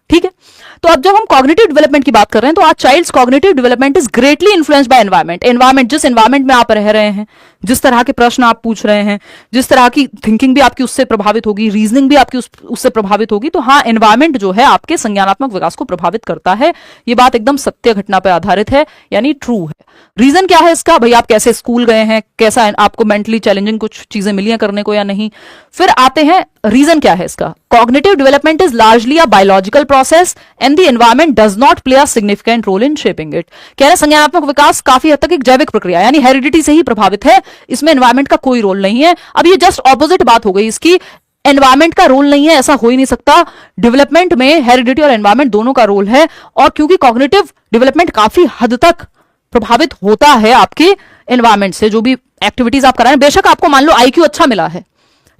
ठीक है। तो अब जब हम कॉग्निटिव डेवलपमेंट की बात कर रहे हैं, तो आज child's cognitive development is greatly influenced by environment. Environment, जिस एनवायरनमेंट में आप रह रहे हैं, जिस तरह के प्रश्न आप पूछ रहे हैं, जिस तरह की थिंकिंग भी आपकी उससे प्रभावित होगी, रीजनिंग भी आपकी उससे प्रभावित होगी। तो हाँ, एनवायरनमेंट जो है आपके संज्ञानात्मक विकास को प्रभावित करता है। ये बात एकदम सत्य घटना पर आधारित है, यानी ट्रू है। रीजन क्या है इसका, भाई आप कैसे स्कूल गए हैं, कैसा आपको मेंटली चैलेंजिंग कुछ चीजें मिली हैं करने को या नहीं। फिर आते हैं रीजन क्या है इसका, cognitive development is largely a biological process and the environment does not play a significant role in shaping it. कह रहे हैं संज्ञानात्मक विकास काफी हद तक एक जैविक प्रक्रिया यानी हेरिडिटी से ही प्रभावित है, इसमें एनवायरनमेंट का कोई रोल नहीं है। अब ये जस्ट ऑपोजिट बात हो गई इसकी, एनवायरनमेंट का रोल नहीं है, ऐसा हो ही नहीं सकता। डेवलपमेंट में हेरिडिटी और एनवायरनमेंट दोनों का रोल है, और क्योंकि कॉग्निटिव डेवलपमेंट काफी हद तक प्रभावित होता है आपके एनवायरनमेंट से, जो भी एक्टिविटीज आप कर रहे हैं। बेशक आपको मान लो आईक्यू अच्छा मिला है,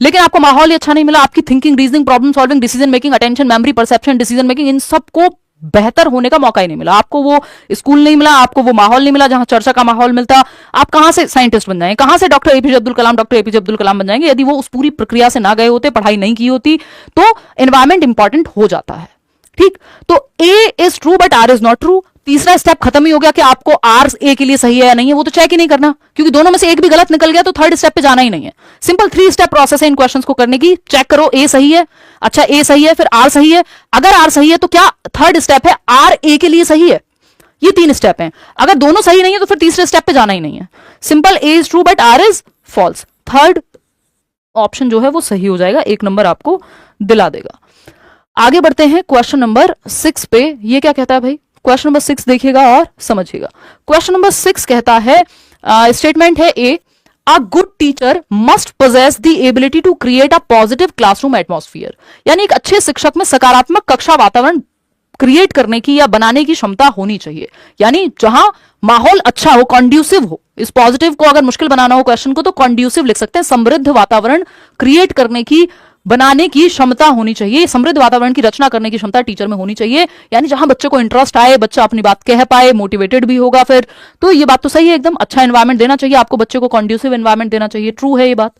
लेकिन आपको माहौल ही अच्छा नहीं मिला, आपकी thinking, reasoning, problem solving, decision making, attention, memory, perception, decision making, इन सबको बेहतर होने का मौका ही नहीं मिला। आपको वो स्कूल नहीं मिला, आपको वो माहौल नहीं मिला जहां चर्चा का माहौल मिलता। आप कहां से साइंटिस्ट बन जाएंगे, कहां से डॉक्टर एपीजे अब्दुल कलाम बन जाएंगे, यदि वो उस पूरी प्रक्रिया से ना गए होते, पढ़ाई नहीं की होती। तो एनवायरमेंट इंपॉर्टेंट हो जाता है, ठीक। तो A is true but R is not true. तीसरा स्टेप खत्म ही हो गया कि आपको आर ए के लिए सही है या नहीं है, वो तो चेक ही नहीं करना, क्योंकि दोनों में से एक भी गलत निकल गया तो थर्ड स्टेप पे जाना ही नहीं है। सिंपल 3 स्टेप प्रोसेस है इन क्वेश्चंस को करने की। चेक करो ए सही है, अच्छा ए सही है, फिर आर सही है। अगर आर सही है तो क्या थर्ड स्टेप है आर ए के लिए सही है। ये 3 स्टेप हैं। अगर दोनों सही नहीं है तो फिर तीसरे स्टेप पे जाना ही नहीं है। Simple, A is true but R is false. Third option जो है वो सही हो जाएगा, 1 नंबर आपको दिला देगा। आगे बढ़ते हैं क्वेश्चन नंबर 6 पे। ये क्या कहता है भाई, क्वेश्चन नंबर 6 देखिएगा और समझिएगा। क्वेश्चन नंबर 6 कहता है, स्टेटमेंट है A, a good teacher must possess the ability to create a positive classroom atmosphere, यानी एक अच्छे शिक्षक में सकारात्मक कक्षा वातावरण क्रिएट करने की या बनाने की क्षमता होनी चाहिए। यानी जहां माहौल अच्छा हो, कॉन्ड्यूसिव हो। इस पॉजिटिव को अगर मुश्किल बनाना हो क्वेश्चन को तो कॉन्ड्यूसिव लिख सकते हैं। समृद्ध वातावरण क्रिएट करने की, बनाने की क्षमता होनी चाहिए। समृद्ध वातावरण की रचना करने की क्षमता टीचर में होनी चाहिए, यानी जहां बच्चे को इंटरेस्ट आए, बच्चा अपनी बात कह पाए, मोटिवेटेड भी होगा फिर। तो ये बात तो सही है एकदम, अच्छा एनवायरनमेंट देना चाहिए आपको, बच्चे को कॉन्ड्यूसिव एनवायरनमेंट देना चाहिए। ट्रू है ये बात।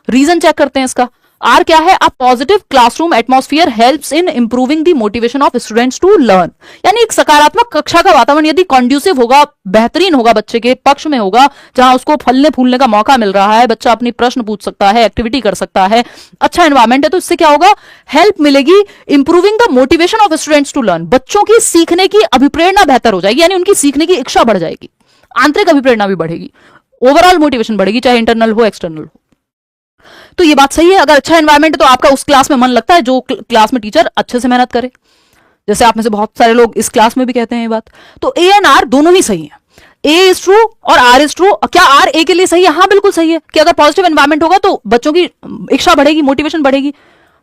रीजन चेक करते हैं इसका। आर क्या है, a positive classroom atmosphere helps in improving the motivation of students to learn, यानी एक सकारात्मक कक्षा का वातावरण यदि कॉन्ड्यूसिव होगा, बेहतरीन होगा, बच्चे के पक्ष में होगा, जहां उसको फलने फूलने का मौका मिल रहा है, बच्चा अपनी प्रश्न पूछ सकता है, एक्टिविटी कर सकता है, अच्छा एनवायरमेंट है, तो इससे क्या होगा, हेल्प मिलेगी improving the motivation of students to learn. बच्चों की सीखने की अभिप्रेरणा बेहतर हो जाएगी, यानी उनकी सीखने की इच्छा बढ़ जाएगी, आंतरिक अभिप्रेरणा भी बढ़ेगी, ओवरऑल मोटिवेशन बढ़ेगी, चाहे इंटरनल हो एक्सटर्नल हो। तो ये बात सही है। अगर अच्छा एनवायरनमेंट है तो आपका उस क्लास में मन लगता है जो क्लास में टीचर अच्छे से मेहनत करे, जैसे आप में से बहुत सारे लोग इस क्लास में भी कहते हैं ये बात। तो ए एंड आर दोनों ही सही है, ए इज ट्रू और आर इज ट्रू। क्या आर ए के लिए सही है? हाँ बिल्कुल सही है कि अगर पॉजिटिव एनवायरनमेंट होगा तो बच्चों की इच्छा बढ़ेगी, मोटिवेशन बढ़ेगी,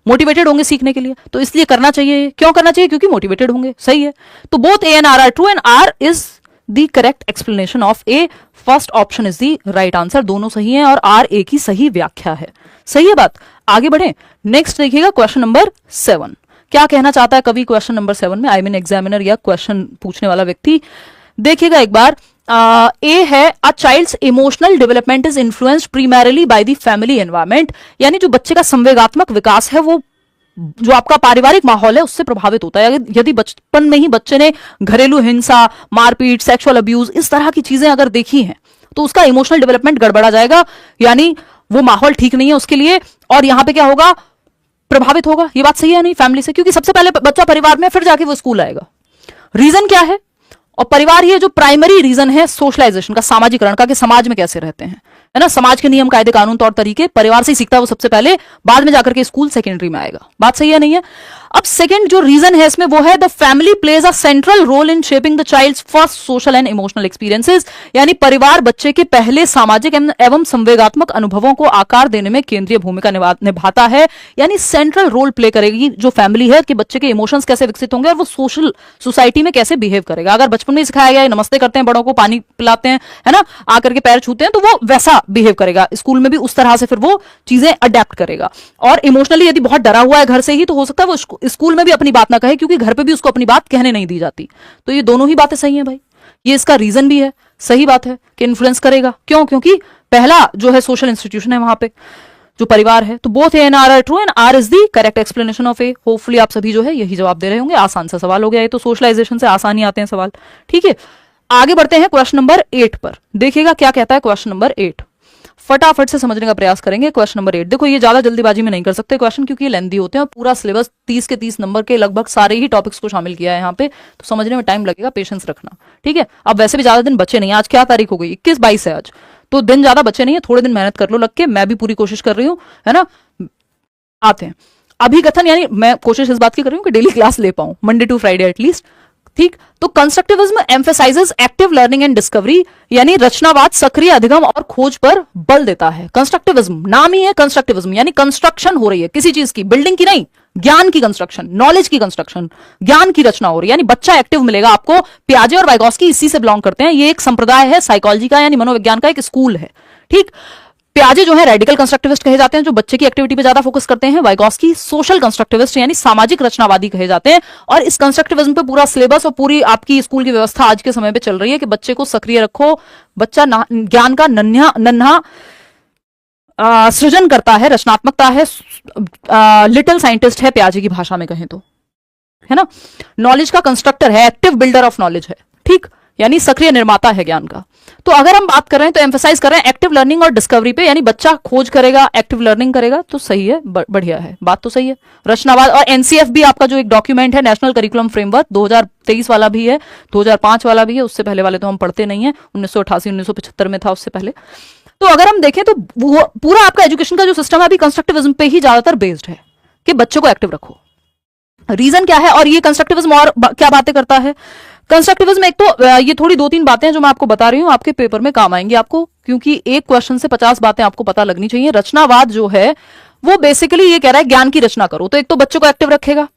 मोटिवेटेड होंगे सीखने के लिए, तो इसलिए करना चाहिए। क्यों करना चाहिए? क्योंकि मोटिवेटेड होंगे, सही है। तो both A and R are true and R is the correct explanation of A. First option is the right answer, दोनों सही हैं और आर ए की सही व्याख्या है। सही है बात। आगे बढ़े, नेक्स्ट देखिएगा क्वेश्चन नंबर 7। क्या कहना चाहता है कवि क्वेश्चन नंबर 7 में, आई मीन एग्जामिनर या क्वेश्चन पूछने वाला व्यक्ति। देखिएगा एक बार, ए है a child's emotional development is influenced primarily by the family environment, यानी जो बच्चे का संवेगात्मक विकास है वो जो आपका पारिवारिक माहौल है उससे प्रभावित होता है। यदि बचपन में ही बच्चे ने घरेलू हिंसा, मारपीट, सेक्सुअल अब्यूज, इस तरह की चीजें अगर देखी हैं तो उसका इमोशनल डेवलपमेंट गड़बड़ा जाएगा, यानी वो माहौल ठीक नहीं है उसके लिए, और यहां पे क्या होगा, प्रभावित होगा। ये बात सही है नहीं फैमिली से, क्योंकि सबसे पहले बच्चा परिवार में, फिर जाके वो स्कूल आएगा। रीजन क्या है? और परिवार ही जो प्राइमरी रीजन है सोशलाइजेशन का, सामाजिकरण का, कि समाज में कैसे रहते हैं। है ना, समाज के नियम कायदे कानून तौर तरीके परिवार से ही सीखता है वो सबसे पहले, बाद में जाकर के स्कूल सेकेंडरी में आएगा। बात सही है नहीं है? अब सेकंड जो रीजन है इसमें वो है the family plays a central role in shaping the child's first social and emotional experiences, यानी परिवार बच्चे के पहले सामाजिक एवं संवेगात्मक अनुभवों को आकार देने में केंद्रीय भूमिका निभाता है। यानी सेंट्रल रोल प्ले करेगी जो फैमिली है कि बच्चे के इमोशंस कैसे विकसित होंगे और वो सोशल सोसाइटी में कैसे बिहेव करेगा। अगर बचपन में सिखाया गया है नमस्ते करते हैं, बड़ों को पानी पिलाते हैं, है ना, आकर के पैर छूते हैं, तो वो वैसा बिहेव करेगा, स्कूल में भी उस तरह से फिर वो चीजें अडेप्ट करेगा। और इमोशनली यदि बहुत डरा हुआ है घर से ही, तो हो सकता है वो स्कूल में भी अपनी बात ना कहे, क्योंकि घर पे भी उसको अपनी बात कहने नहीं दी जाती। तो ये दोनों ही बातें सही हैं भाई, ये इसका रीजन भी है, सही बात है कि इन्फ्लुएंस करेगा। क्यों? क्योंकि पहला जो है सोशल इंस्टीट्यूशन है वहां पे जो परिवार है। तो both A and R are true and R is the correct explanation of A. Hopefully आप सभी जो है यही जवाब दे रहे होंगे। आसान सा सवाल हो गया, ये तो सोशलाइजेशन से आसान ही आते हैं सवाल। ठीक है, आगे बढ़ते हैं क्वेश्चन नंबर 8 पर। देखिएगा क्या कहता है क्वेश्चन नंबर 8, फटाफट से समझने का प्रयास करेंगे। क्वेश्चन नंबर 8 देखो, ये ज्यादा जल्दीबाजी में नहीं कर सकते क्वेश्चन, क्योंकि ये लेंथी होते हैं और पूरा सिलेबस 30 के 30 नंबर के लगभग सारे ही टॉपिक्स को शामिल किया है यहाँ पे, तो समझने में टाइम लगेगा, पेशेंस रखना। ठीक है, अब वैसे भी ज्यादा दिन बचे नहीं, आज क्या तारीख हो गई, 21-22 है आज, तो दिन ज्यादा बचे नहीं है, थोड़े दिन मेहनत कर लो लग के, मैं भी पूरी कोशिश कर रही हूँ, है ना। आते हैं अभिकथन, यानी मैं कोशिश इस बात की कर रही हूँ कि डेली क्लास ले पाऊं, मंडे टू फ्राइडे एटलीस्ट। ठीक, तो constructivism emphasises active learning and discovery, यानी रचनावाद सक्रिय अधिगम और खोज पर बल देता है। कंस्ट्रक्टिविज्म नाम ही है कंस्ट्रक्टिविज्म, यानी कंस्ट्रक्शन हो रही है किसी चीज की, बिल्डिंग की नहीं, ज्ञान की कंस्ट्रक्शन, नॉलेज की कंस्ट्रक्शन, ज्ञान की रचना हो रही है, यानी बच्चा एक्टिव मिलेगा आपको। पियाजे और वाइगोस्की इसी से बिलोंग करते हैं, ये एक संप्रदाय है साइकोलॉजी का, यानी मनोविज्ञान का एक स्कूल है। ठीक, पियाजे जो है रेडिकल कंस्ट्रक्टिविस्ट कहे जाते हैं, जो बच्चे की एक्टिविटी पे ज्यादा फोकस करते हैं। वाइगोस्की सोशल कंस्ट्रक्टिविस्ट यानी सामाजिक रचनावादी कहे जाते हैं। और इस कंस्ट्रक्टिविज्म पे पूरा सिलेबस और पूरी आपकी स्कूल की व्यवस्था आज के समय पे चल रही है कि बच्चे को सक्रिय रखो, बच्चा ज्ञान का नन्हा सृजन करता है, रचनात्मकता है, लिटिल साइंटिस्ट है पियाजे की भाषा में कहें तो, है ना। नॉलेज का कंस्ट्रक्टर है, एक्टिव बिल्डर ऑफ नॉलेज है। ठीक, यानी सक्रिय निर्माता है ज्ञान का। तो अगर हम बात कर रहे हैं तो एम्फेसाइज कर रहे हैं एक्टिव लर्निंग और डिस्कवरी पे, यानी बच्चा खोज करेगा, एक्टिव लर्निंग करेगा, तो सही है, बढ़िया है, बात तो सही है। रचनावाद और एनसीएफ भी आपका जो एक डॉक्यूमेंट है, नेशनल करिकुलम फ्रेमवर्क 2023 वाला भी है, 2005 वाला भी है, उससे पहले वाले तो हम पढ़ते नहीं है, 1988 1975 में था, उससे पहले। तो अगर हम देखें तो पूरा आपका एजुकेशन का जो सिस्टम है अभी कंस्ट्रक्टिविज्म पे ही ज्यादातर बेस्ड है कि बच्चों को एक्टिव रखो। रीजन क्या है, और ये कंस्ट्रक्टिविज्म और क्या बातें करता है। कंस्ट्रक्टिविज्म एक तो ये थोड़ी 2-3 बातें हैं जो मैं आपको बता रही हूं, आपके पेपर में काम आएंगी आपको, क्योंकि एक क्वेश्चन से 50 बातें आपको पता लगनी चाहिए। रचनावाद जो है वो बेसिकली ये कह रहा है ज्ञान की रचना करो, तो एक तो बच्चों को एक्टिव रखेगा।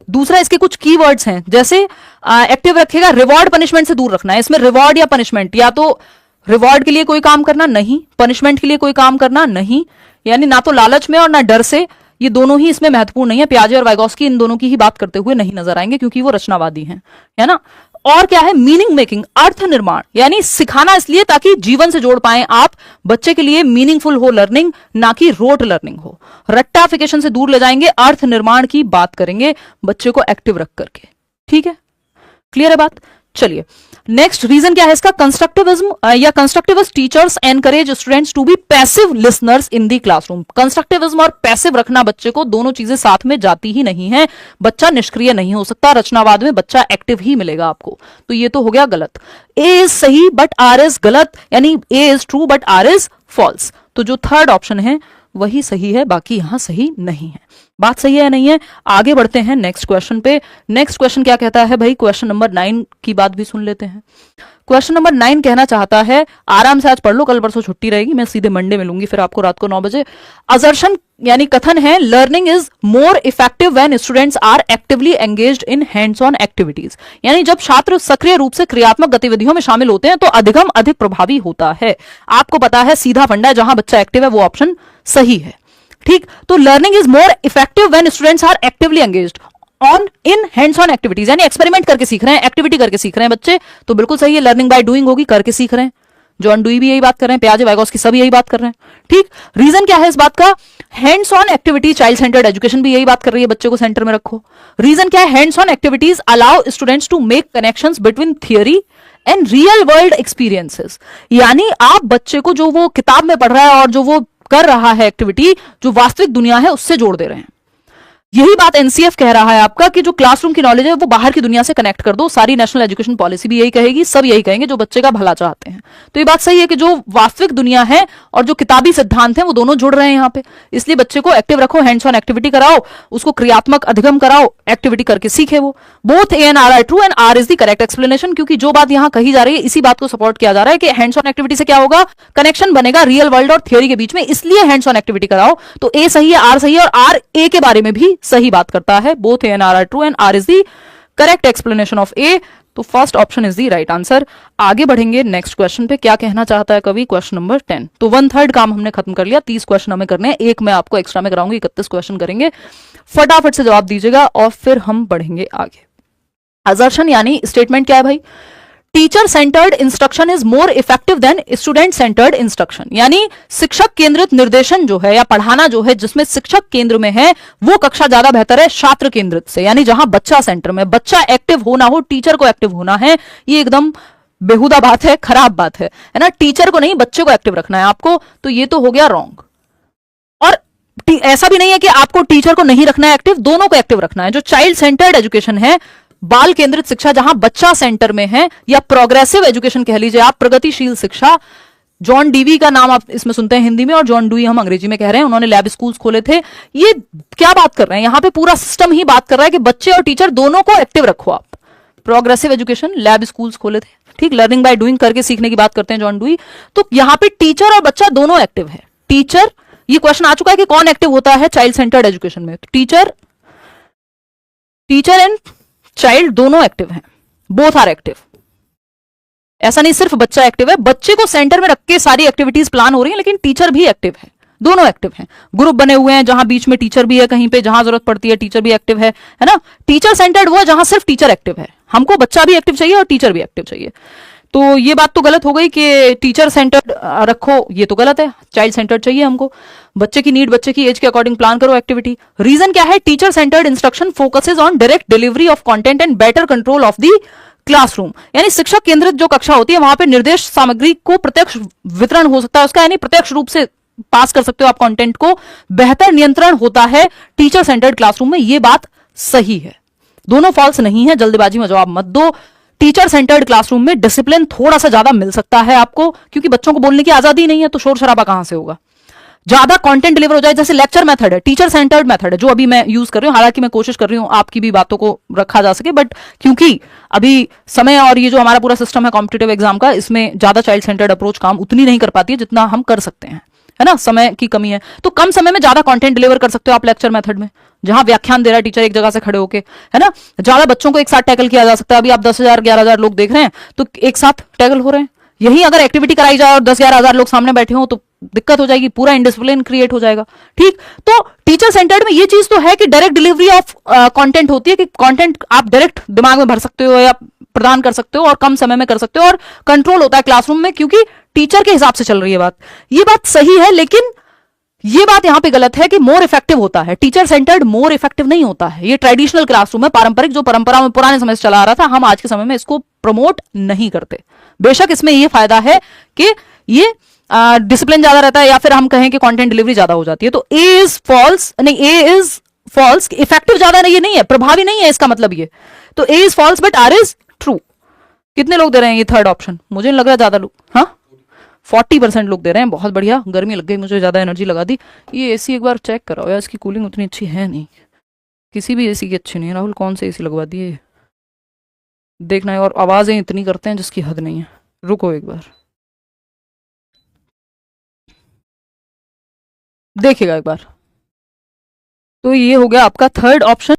दूसरा, इसके कुछ कीवर्ड्स हैं, जैसे एक्टिव रखेगा, रिवॉर्ड पनिशमेंट से दूर रखना है। इसमें रिवॉर्ड या पनिशमेंट, या तो रिवॉर्ड के लिए कोई काम करना नहीं, पनिशमेंट के लिए कोई काम करना नहीं, यानी ना तो लालच में और ना डर से, ये दोनों ही इसमें महत्वपूर्ण नहीं है। पियाजे और वाइगोस्की इन दोनों की ही बात करते हुए नहीं नजर आएंगे, क्योंकि वो रचनावादी हैं, है ना। और क्या है, मीनिंग मेकिंग, अर्थ निर्माण, यानी सिखाना इसलिए ताकि जीवन से जोड़ पाए आप, बच्चे के लिए मीनिंगफुल हो लर्निंग, ना कि रोट लर्निंग हो। रट्टाफिकेशन से दूर ले जाएंगे, अर्थ निर्माण की बात करेंगे बच्चे को एक्टिव रख करके। ठीक है, क्लियर है बात। चलिए नेक्स्ट रीजन क्या है इसका, कंस्ट्रक्टिविज्म या constructivist teachers encourage students to be passive listeners in the classroom. Constructivism और पैसिव रखना बच्चे को, दोनों चीजें साथ में जाती ही नहीं है, बच्चा निष्क्रिय नहीं हो सकता। रचनावाद में बच्चा एक्टिव ही मिलेगा आपको, तो ये तो हो गया गलत। ए इज सही बट आर इज गलत, यानी A is true but R is false. तो जो थर्ड ऑप्शन है वही सही है, बाकी यहां सही नहीं है। बात सही है या नहीं है। आगे बढ़ते हैं नेक्स्ट क्वेश्चन पे। नेक्स्ट क्वेश्चन क्या कहता है भाई, क्वेश्चन नंबर 9 की बात भी सुन लेते हैं। क्वेश्चन नंबर 9 कहना चाहता है, आराम से आज पढ़ लो, कल परसों छुट्टी रहेगी, मैं सीधे मंडे मिलूंगी फिर आपको रात को 9 बजे। असर्शन यानी कथन है, learning is more effective when students are actively engaged in hands on activities, यानी जब छात्र सक्रिय रूप से क्रियात्मक गतिविधियों में शामिल होते हैं तो अधिगम अधिक प्रभावी होता है। आपको पता है सीधा फंडा है, जहां बच्चा एक्टिव है वो ऑप्शन सही है। ठीक, तो learning is more effective when students are actively engaged on in hands on activities, यानी एक्सपेरिमेंट करके सीख रहे हैं, एक्टिविटी करके सीख रहे हैं बच्चे, तो बिल्कुल सही है। लर्निंग बाय डूइंग होगी, करके सीख रहे हैं। जॉन डुई भी यही बात कर रहे हैं, पियाजे वाइगोस्की सब यही बात कर रहे हैं। ठीक, रीजन क्या है इस बात का, hands on activity, child centred education भी यही बात कर रही है, बच्चे को सेंटर में रखो। रीजन क्या है, hands on activities allow students to make connections between theory and real world experiences, यानी आप बच्चे को जो वो किताब में पढ़ रहा है और जो वो कर रहा है एक्टिविटी, जो वास्तविक दुनिया है उससे जोड़ दे रहे हैं। यही बात एनसीएफ कह रहा है आपका कि जो क्लासरूम की नॉलेज है वो बाहर की दुनिया से कनेक्ट कर दो। सारी नेशनल एजुकेशन पॉलिसी भी यही कहेगी, सब यही कहेंगे जो बच्चे का भला चाहते हैं। तो ये बात सही है कि जो वास्तविक दुनिया है और जो किताबी सिद्धांत है वो दोनों जुड़ रहे हैं यहाँ पे। इसलिए बच्चे को एक्टिव रखो, हैंड्स ऑन एक्टिविटी कराओ, उसको क्रियात्मक अधिगम कराओ, एक्टिविटी करके सीखे वो। Both A and R are true and R is the correct explanation, क्योंकि जो बात यहाँ कही जा रही है इसी बात को सपोर्ट किया जा रहा है कि हैंड्स ऑन एक्टिविटी से क्या होगा, कनेक्शन बनेगा रियल वर्ल्ड और थियोरी के बीच में, इसलिए हैंड्स ऑन एक्टिविटी कराओ। तो ए सही है, आर सही है, और आर ए के बारे में भी सही बात करता है। Both A and R are true and R is the correct explanation of A. तो first option is the right answer. आगे बढ़ेंगे नेक्स्ट क्वेश्चन पे, क्या कहना चाहता है कवि, क्वेश्चन नंबर 10। तो 1/3 काम हमने खत्म कर लिया, 30 क्वेश्चन हमें करने हैं, एक मैं आपको एक्स्ट्रा में कराऊंगी, 31 क्वेश्चन करेंगे। फटाफट से जवाब दीजिएगा और फिर हम बढ़ेंगे आगे। असर्शन यानी स्टेटमेंट क्या है भाई, teacher centred instruction is more effective than student centred instruction, यानी शिक्षक केंद्रित निर्देशन जो है या पढ़ाना जो है जिसमें शिक्षक केंद्र में है वो कक्षा ज्यादा बेहतर है छात्र केंद्रित से, यानी जहां बच्चा सेंटर में, बच्चा एक्टिव होना हो, टीचर को एक्टिव होना है। ये एकदम बेहुदा बात है, खराब बात है ना। टीचर को नहीं बच्चे को एक्टिव रखना है आपको, तो ये तो हो गया रॉन्ग। और ऐसा भी नहीं है कि आपको टीचर को नहीं रखना है एक्टिव, दोनों को एक्टिव रखना है। जो चाइल्ड सेंटर्ड एजुकेशन है, बाल केंद्रित शिक्षा जहां बच्चा सेंटर में है, या प्रोग्रेसिव एजुकेशन कह लीजिए आप, प्रगतिशील शिक्षा, जॉन डीवी का नाम आप इसमें सुनते हैं हिंदी में और जॉन डूई हम अंग्रेजी में कह रहे हैं, उन्होंने लैब स्कूल्स खोले थे। ये क्या बात कर रहे हैं, यहां पे पूरा सिस्टम ही बात कर रहा है कि बच्चे और टीचर दोनों को एक्टिव रखो आप। प्रोग्रेसिव एजुकेशन, लैब स्कूल्स खोले थे, ठीक, लर्निंग बाय डूइंग करके सीखने की बात करते हैं जॉन डूई। तो यहां पे टीचर और बच्चा दोनों एक्टिव है। टीचर, ये क्वेश्चन आ चुका है कि कौन एक्टिव होता है चाइल्ड सेंटर्ड एजुकेशन में, टीचर एंड चाइल्ड दोनों एक्टिव हैं, बोथ आर एक्टिव। ऐसा नहीं सिर्फ बच्चा एक्टिव है, बच्चे को सेंटर में रख के सारी एक्टिविटीज प्लान हो रही हैं, लेकिन टीचर भी एक्टिव है, दोनों एक्टिव हैं। ग्रुप बने हुए हैं जहां बीच में टीचर भी है, कहीं पे जहां जरूरत पड़ती है टीचर भी एक्टिव है ना। टीचर सेंटर्ड वो है जहां सिर्फ टीचर एक्टिव है, हमको बच्चा भी एक्टिव चाहिए और टीचर भी एक्टिव चाहिए। तो ये बात तो गलत हो गई कि टीचर सेंटर्ड रखो, ये तो गलत है, चाइल्ड सेंटर्ड चाहिए हमको। बच्चे की नीड, बच्चे की एज के अकॉर्डिंग प्लान करो एक्टिविटी। रीजन क्या है, teacher centred instruction focuses on direct delivery of content and better control of the classroom, यानी शिक्षक केंद्रित जो कक्षा होती है वहां पे निर्देश सामग्री को प्रत्यक्ष वितरण हो सकता है उसका, यानी प्रत्यक्ष रूप से पास कर सकते हो आप कंटेंट को, बेहतर नियंत्रण होता है टीचर सेंटर्ड क्लासरूम में। ये बात सही है, दोनों फॉल्स नहीं है, जल्दबाजी में जवाब मत दो। टीचर सेंटर्ड क्लासरूम में डिसिप्लिन थोड़ा सा ज्यादा मिल सकता है आपको, क्योंकि बच्चों को बोलने की आजादी नहीं है, तो शोर शराबा कहां से होगा। ज्यादा कंटेंट डिलीवर हो जाए, जैसे लेक्चर मेथड है, टीचर सेंटर्ड मेथड है जो अभी मैं यूज कर रही हूं, हालांकि मैं कोशिश कर रही हूं आपकी भी बातों को रखा जा सके, बट क्योंकि अभी समय और ये जो हमारा पूरा सिस्टम है कॉम्पिटेटिव एग्जाम का, इसमें ज्यादा चाइल्ड सेंटर्ड अप्रोच काम उतनी नहीं कर पाती है जितना हम कर सकते हैं, है ना, समय की कमी है। तो कम समय में ज्यादा कंटेंट डिलीवर कर सकते हो आप लेक्चर मेथड में, जहां व्याख्यान दे रहा है टीचर एक जगह से खड़े होके, है ना। ज्यादा बच्चों को एक साथ टैकल किया जा सकता है। अभी आप 10,000 11,000 लोग देख रहे हैं तो एक साथ टैकल हो रहे हैं। यही अगर एक्टिविटी कराई जाए और 10-11,000 लोग सामने बैठे हो तो दिक्कत हो जाएगी, पूरा इंडिसिप्लिन क्रिएट हो जाएगा, ठीक। तो टीचर सेंटर्ड में ये चीज तो है कि डायरेक्ट डिलीवरी ऑफ कंटेंट होती है, कि कंटेंट आप डायरेक्ट दिमाग में भर सकते हो या प्रदान कर सकते हो और कम समय में कर सकते हो, और कंट्रोल होता है क्लासरूम में क्योंकि टीचर के हिसाब से चल रही है बात। ये बात सही है, लेकिन ये बात यहां पे गलत है कि मोर इफेक्टिव होता है। टीचर सेंटर्ड मोर इफेक्टिव नहीं होता है। ये ट्रेडिशनल क्लासरूम है, पारंपरिक, जो परंपरा में पुराने समय से चला आ रहा था, हम आज के समय में इसको प्रमोट नहीं करते। बेशक इसमें ये फायदा है कि ये डिसिप्लिन ज्यादा रहता है, या फिर हम कहें कि कंटेंट डिलीवरी ज्यादा हो जाती है। तो ए इज फॉल्स, नहीं, ए इज फॉल्स। इफेक्टिव ज्यादा नहीं, ये नहीं है, प्रभावी नहीं है इसका मतलब ये। तो A is false but R is true. कितने लोग दे रहे हैं ये थर्ड ऑप्शन? मुझे नहीं लग रहा ज्यादा लोग, हाँ 40% लोग दे रहे हैं, बहुत बढ़िया। गर्मी लग गई मुझे, ज्यादा एनर्जी लगा दी। ये एसी एक बार चेक कराओ यार, इसकी कूलिंग उतनी अच्छी है नहीं, किसी भी एसी की अच्छी नहीं है। राहुल कौन से एसी लगवा दिए देखना है, और आवाजें इतनी करते हैं जिसकी हद नहीं है। रुको एक बार देखिएगा एक बार। तो ये हो गया आपका थर्ड ऑप्शन।